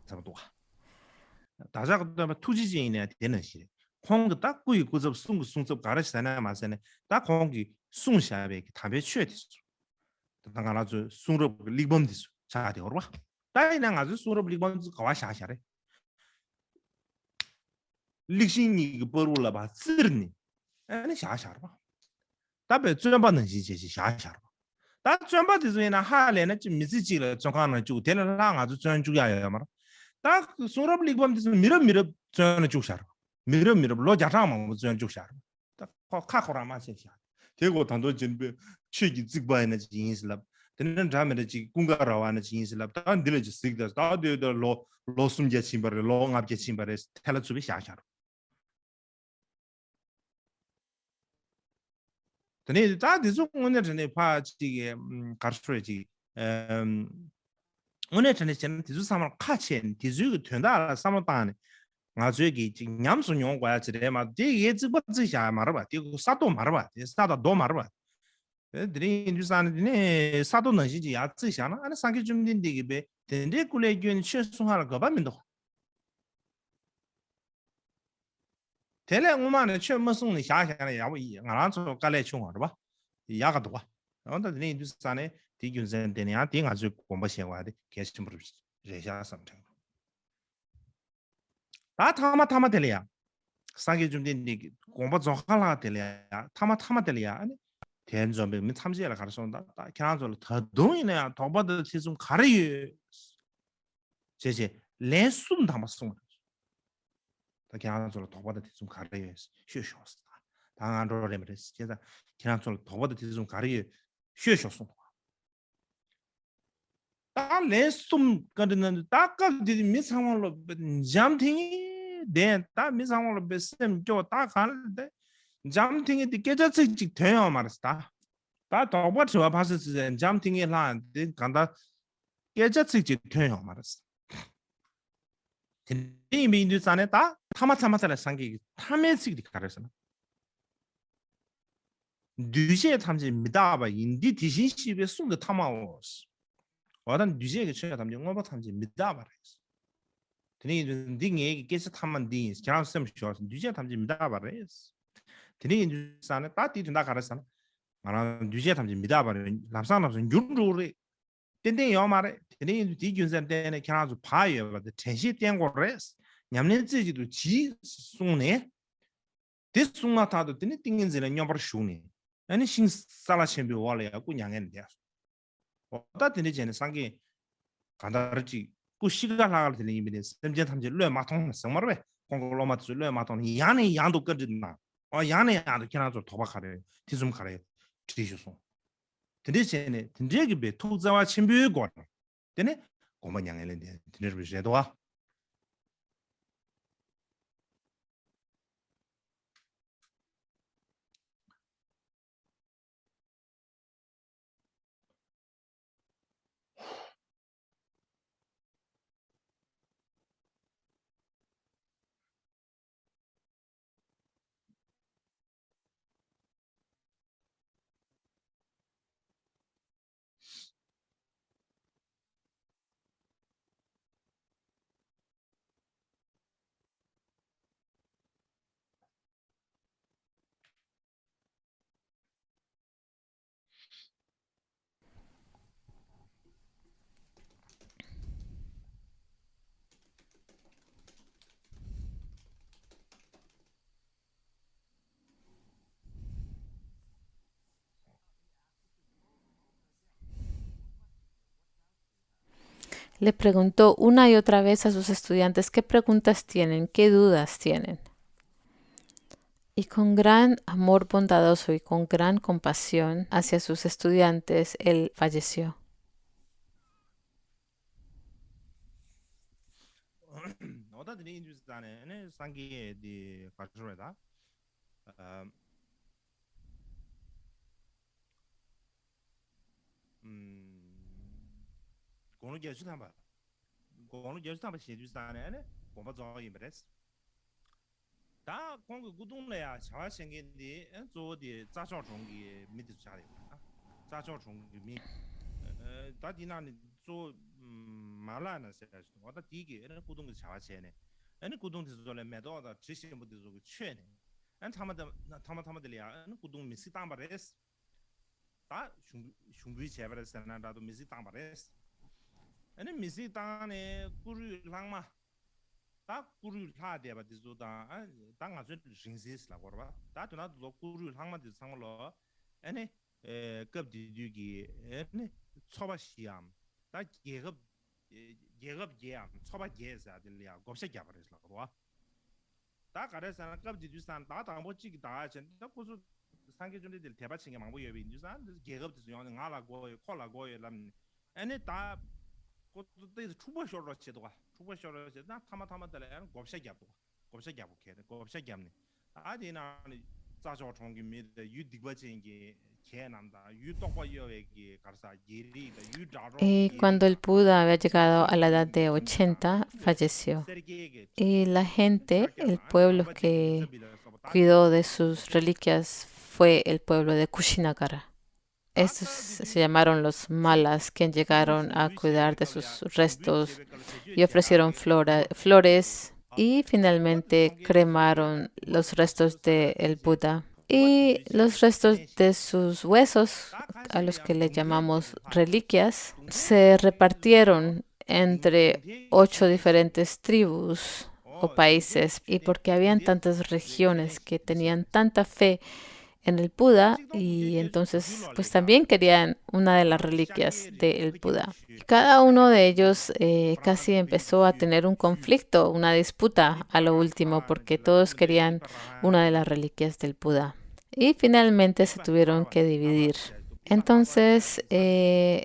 근데 다 대중 오늘 전에 파지게 가르쳐야지. 오늘 전에 저는 대중 사람 같이 대중 된다 사람단 나중에 냠수 용과야 지래 막 되게 지버지샤 말아 되고 사도 말아 사도 도 말아 들이 인주산네 사도 너지지 야지샤나 아니 상기 좀 된디게 배 된데 꿀레균 최소화를 거 봐면도 대래 오만에 최무송의 샤샤네 야고 나랑서 깔래 총어 봐 야가 도와 onda 드니 인주산에 디균선 되냐 딩 아주 공부시와데 개심으로 제샤 삼창 다 타마 될이야 상기 좀 된디 공부 좀 하라 될이야 타마 될이야 아니 대전에 미 참지를 가르쳐온다 걔한테로 더 동이네 더버드 지좀 가르이 제제 레슨 담았어 걔한테로 더버드 좀 가르이 쉬쉬었어 당한로 레메스 제가 걔한테로 더버드 좀 가르이 쉬쉬었어 다 레슨 거는 딱까 미 상황으로 잠팅이 내다 미 상황으로 베스템 저다 가는데 잠팅이 깨졌지 돼요 말았다 다 더버트와 봤을 때 잠팅이 란 간다 깨졌지 돼요 말았어 Tene indu zane ta tama sangi tame sikdi karasana. Duje tam지 midaba indi dishin shibe sungde tama os. wadan duje ge chya tam지 ngoba tam지 midaba res. Tene indu dinge ge taman din kya sem shos duje tam지 midaba res. Tene indu zane ta ti dunda karasana. mana duje tam지 midaba lamsan yurure 땡땡 요마레 tene di gyunsan tene kya zu pa ye ba de tenshi tengo res. nyamne ziji du ji sungne de sungna ta do tene tingin zela nyobar shuni. ani shin sala chembi wala ya ku nyangen de. oda tene jene sangi 간다르지 그 시가 나갈 때는 이미 semjen 탐제 뢰 마통 정말에 공고로마 뢰 마통 야네 양도 꺼진다. 야네 양도 그냥 좀 도박하래. 뒤좀 가래. 뒤주소. 근데 근데기 배 투자와 친비의 거. 근데 고만 양엘인데 dinner 비제도 와. Le preguntó una y otra vez a sus estudiantes qué preguntas tienen, qué dudas tienen. Y con gran amor bondadoso y con gran compasión hacia sus estudiantes, él falleció. 다 공부 구동래야 자생긴디 조디 자쇼 종기 미드 자리 자쇼 종기 미 다디나니 조 말라나 세서 와다 디게 에는 구동이 자와체네 에는 구동이 조래 매도다 지시부터 조 최네 안 타마들이야 에는 구동 미시 담바레스 다 슝비 제바레스나 다도 미시 담바레스 에는 미시 담네 구르 랑마 다 꾸르 하대바 디조다 땅아 저 징시스라 거봐 다 도나도 꾸르 항마디 상물로 아니 급디디기 아니 초바시암 다 계급 계암 초바 계자들이야 곱세 잡아res라 거봐 다 가래서는 급디디산 다 당보지기 다 전다 고수 상계 존재들 대바칭의 망보 여비 인주산 계급도 요는 알아고 콜라고 람 아니 다 그때 추버셔로 제도가 추버셔로 제다 타마타마들은 곱세 잡고 걔네 곱세 잡네 아디나 자조 총기미데 유디버진기 개난다 유독과여에기 가르사 예리다 유자로 Y cuando el Buda había llegado a la edad de 80, falleció. Y la gente, el pueblo que cuidó de sus reliquias fue el pueblo de Kushinagara. Estos se llamaron los malas, quienes llegaron a cuidar de sus restos y ofrecieron flores y finalmente cremaron los restos del Buda. Y los restos de sus huesos, a los que le llamamos reliquias, se repartieron entre 8 diferentes tribus o países. Y porque habían tantas regiones que tenían tanta fe en el Buda, y entonces pues también querían una de las reliquias del Buda. Cada uno de ellos casi empezó a tener un conflicto, una disputa a lo último, porque todos querían una de las reliquias del Buda. Y finalmente se tuvieron que dividir. Entonces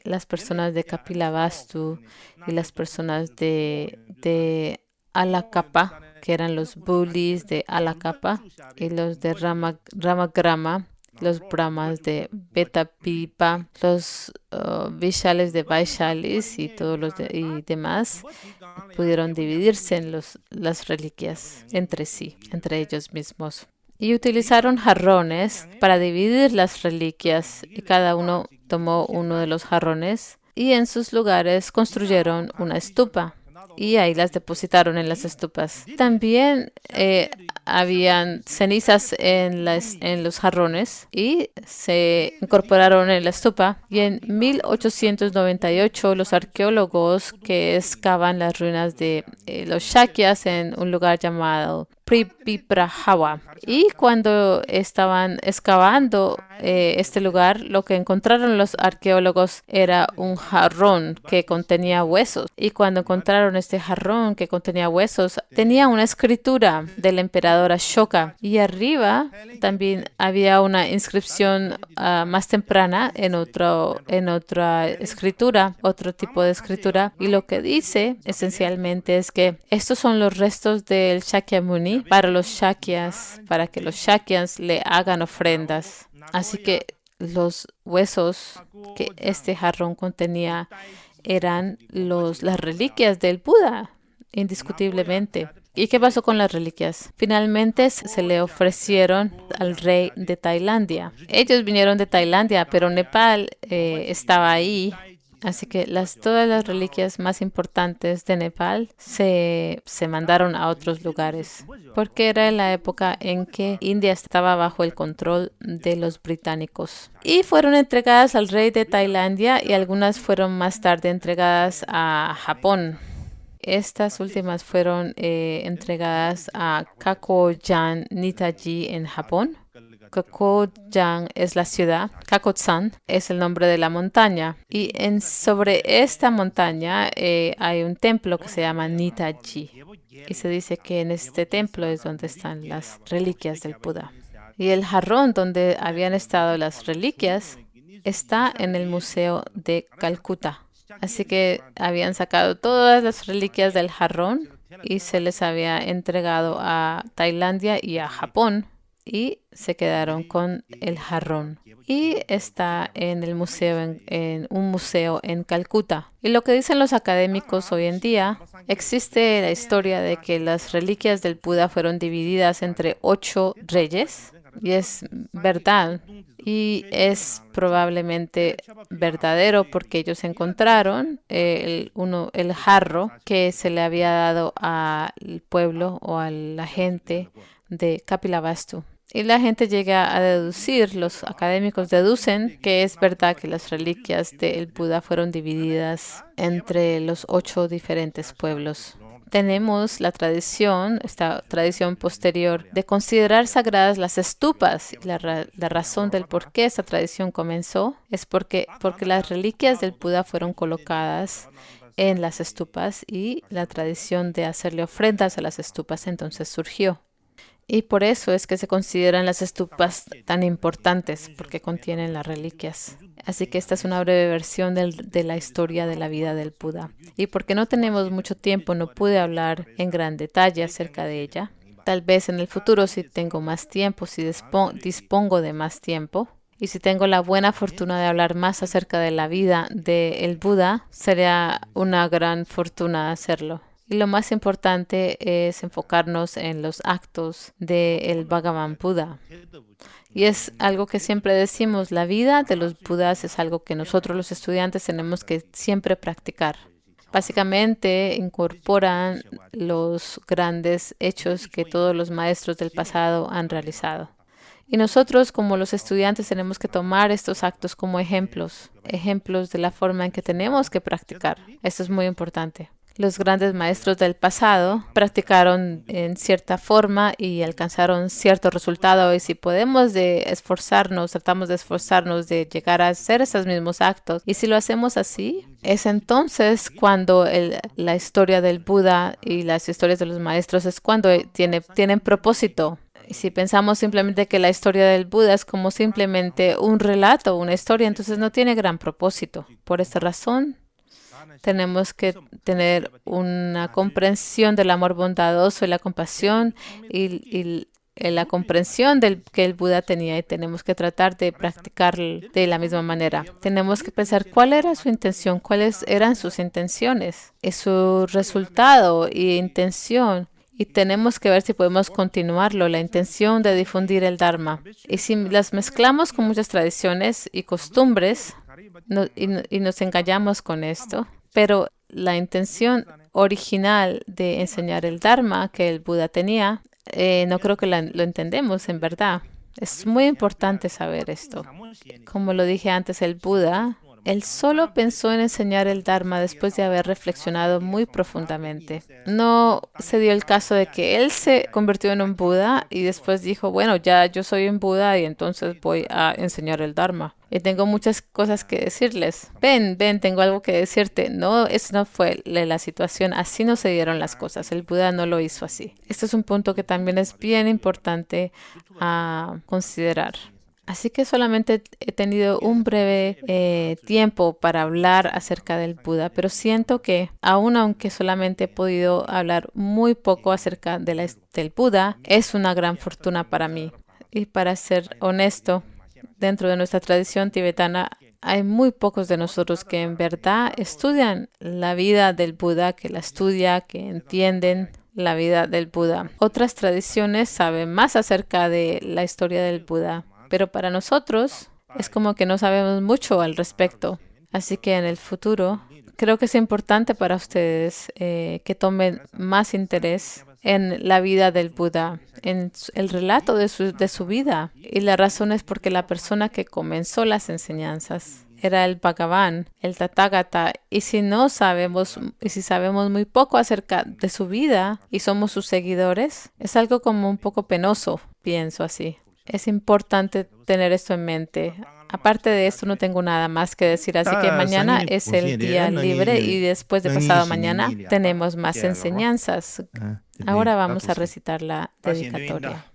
las personas de Kapilavastu y las personas de Alakapa, que eran los Bulis de Alakapa, y los de Ramagrama, los Brahmas de Betapipa, los Vishalis de Vaishalis y todos y demás pudieron dividirse en las reliquias entre sí, entre ellos mismos. Y utilizaron jarrones para dividir las reliquias y cada uno tomó uno de los jarrones y en sus lugares construyeron una estupa y ahí las depositaron en las estupas. También habían cenizas en los jarrones y se incorporaron en la estupa. Y en 1898 los arqueólogos que excavan las ruinas de los Shakyas en un lugar llamado Pripiprajawa. Y cuando estaban excavando este lugar, lo que encontraron los arqueólogos era un jarrón que contenía huesos. Y cuando encontraron este jarrón que contenía huesos, tenía una escritura del emperador Ashoka. Y arriba también había una inscripción más temprana en otra escritura, otro tipo de escritura. Y lo que dice esencialmente es que estos son los restos del Shakyamuni para los Shakyas, para que los Shakyas le hagan ofrendas. Así que los huesos que este jarrón contenía eran las reliquias del Buda, indiscutiblemente. ¿Y qué pasó con las reliquias? Finalmente se le ofrecieron al rey de Tailandia. Ellos vinieron de Tailandia, pero Nepal estaba ahí. Así que todas las reliquias más importantes de Nepal se mandaron a otros lugares, porque era la época en que India estaba bajo el control de los británicos. Y fueron entregadas al rey de Tailandia y algunas fueron más tarde entregadas a Japón. Estas últimas fueron entregadas a Kakoyan Nitaji en Japón. Kakoyan es la ciudad, Kakotsan es el nombre de la montaña y sobre esta montaña hay un templo que se llama Nitaji y se dice que en este templo es donde están las reliquias del Buda. Y el jarrón donde habían estado las reliquias está en el Museo de Calcuta. Así que habían sacado todas las reliquias del jarrón y se les había entregado a Tailandia y a Japón. Y se quedaron con el jarrón. Y está en el museo, en un museo en Calcuta. Y lo que dicen los académicos hoy en día, existe la historia de que las reliquias del Buda fueron divididas entre 8 reyes. Y es verdad. Y es probablemente verdadero porque ellos encontraron el jarro que se le había dado al pueblo o a la gente de Kapilavastu. Y la gente llega a deducir, los académicos deducen que es verdad que las reliquias del Buda fueron divididas entre los 8 diferentes pueblos. Tenemos esta tradición posterior de considerar sagradas las estupas. La razón del por qué esta tradición comenzó es porque las reliquias del Buda fueron colocadas en las estupas y la tradición de hacerle ofrendas a las estupas entonces surgió. Y por eso es que se consideran las estupas tan importantes, porque contienen las reliquias. Así que esta es una breve versión de la historia de la vida del Buda. Y porque no tenemos mucho tiempo, no pude hablar en gran detalle acerca de ella. Tal vez en el futuro, si tengo más tiempo, si dispongo de más tiempo, y si tengo la buena fortuna de hablar más acerca de la vida del Buda, sería una gran fortuna hacerlo. Y lo más importante es enfocarnos en los actos del Bhagavan Buda. Y es algo que siempre decimos, la vida de los Budas es algo que nosotros los estudiantes tenemos que siempre practicar. Básicamente incorporan los grandes hechos que todos los maestros del pasado han realizado. Y nosotros como los estudiantes tenemos que tomar estos actos como ejemplos de la forma en que tenemos que practicar. Esto es muy importante. Los grandes maestros del pasado practicaron en cierta forma y alcanzaron cierto resultado. Y si tratamos de esforzarnos de llegar a hacer esos mismos actos. Y si lo hacemos así, es entonces cuando la historia del Buda y las historias de los maestros es cuando tienen propósito. Y si pensamos simplemente que la historia del Buda es como simplemente un relato, una historia, entonces no tiene gran propósito. Por esta razón, tenemos que tener una comprensión del amor bondadoso y la compasión y la comprensión que el Buda tenía y tenemos que tratar de practicar de la misma manera. Tenemos que pensar cuál era su intención, cuáles eran sus intenciones, y su resultado y intención. Y tenemos que ver si podemos continuarlo, la intención de difundir el Dharma. Y si las mezclamos con muchas tradiciones y costumbres, y nos engañamos con esto, pero la intención original de enseñar el Dharma que el Buda tenía, no creo que lo entendemos en verdad. Es muy importante saber esto. Como lo dije antes, el Buda, él solo pensó en enseñar el Dharma después de haber reflexionado muy profundamente. No se dio el caso de que él se convirtió en un Buda y después dijo, bueno, ya yo soy un Buda y entonces voy a enseñar el Dharma. Y tengo muchas cosas que decirles. Ven, tengo algo que decirte. No, esa no fue la situación. Así no se dieron las cosas. El Buda no lo hizo así. Este es un punto que también es bien importante a considerar. Así que solamente he tenido un breve tiempo para hablar acerca del Buda, pero siento que aunque solamente he podido hablar muy poco acerca del Buda, es una gran fortuna para mí. Y para ser honesto, dentro de nuestra tradición tibetana hay muy pocos de nosotros que en verdad estudian la vida del Buda, que la estudian, que entienden la vida del Buda. Otras tradiciones saben más acerca de la historia del Buda, pero para nosotros es como que no sabemos mucho al respecto. Así que en el futuro creo que es importante para ustedes que tomen más interés en la vida del Buda, en el relato de su vida. Y la razón es porque la persona que comenzó las enseñanzas era el Bhagavan, el Tathagata. Y si sabemos muy poco acerca de su vida y somos sus seguidores, es algo como un poco penoso, pienso así. Es importante tener esto en mente. Aparte de esto, no tengo nada más que decir, así que mañana es el día libre y después de pasado mañana tenemos más enseñanzas. Ahora vamos a recitar la dedicatoria.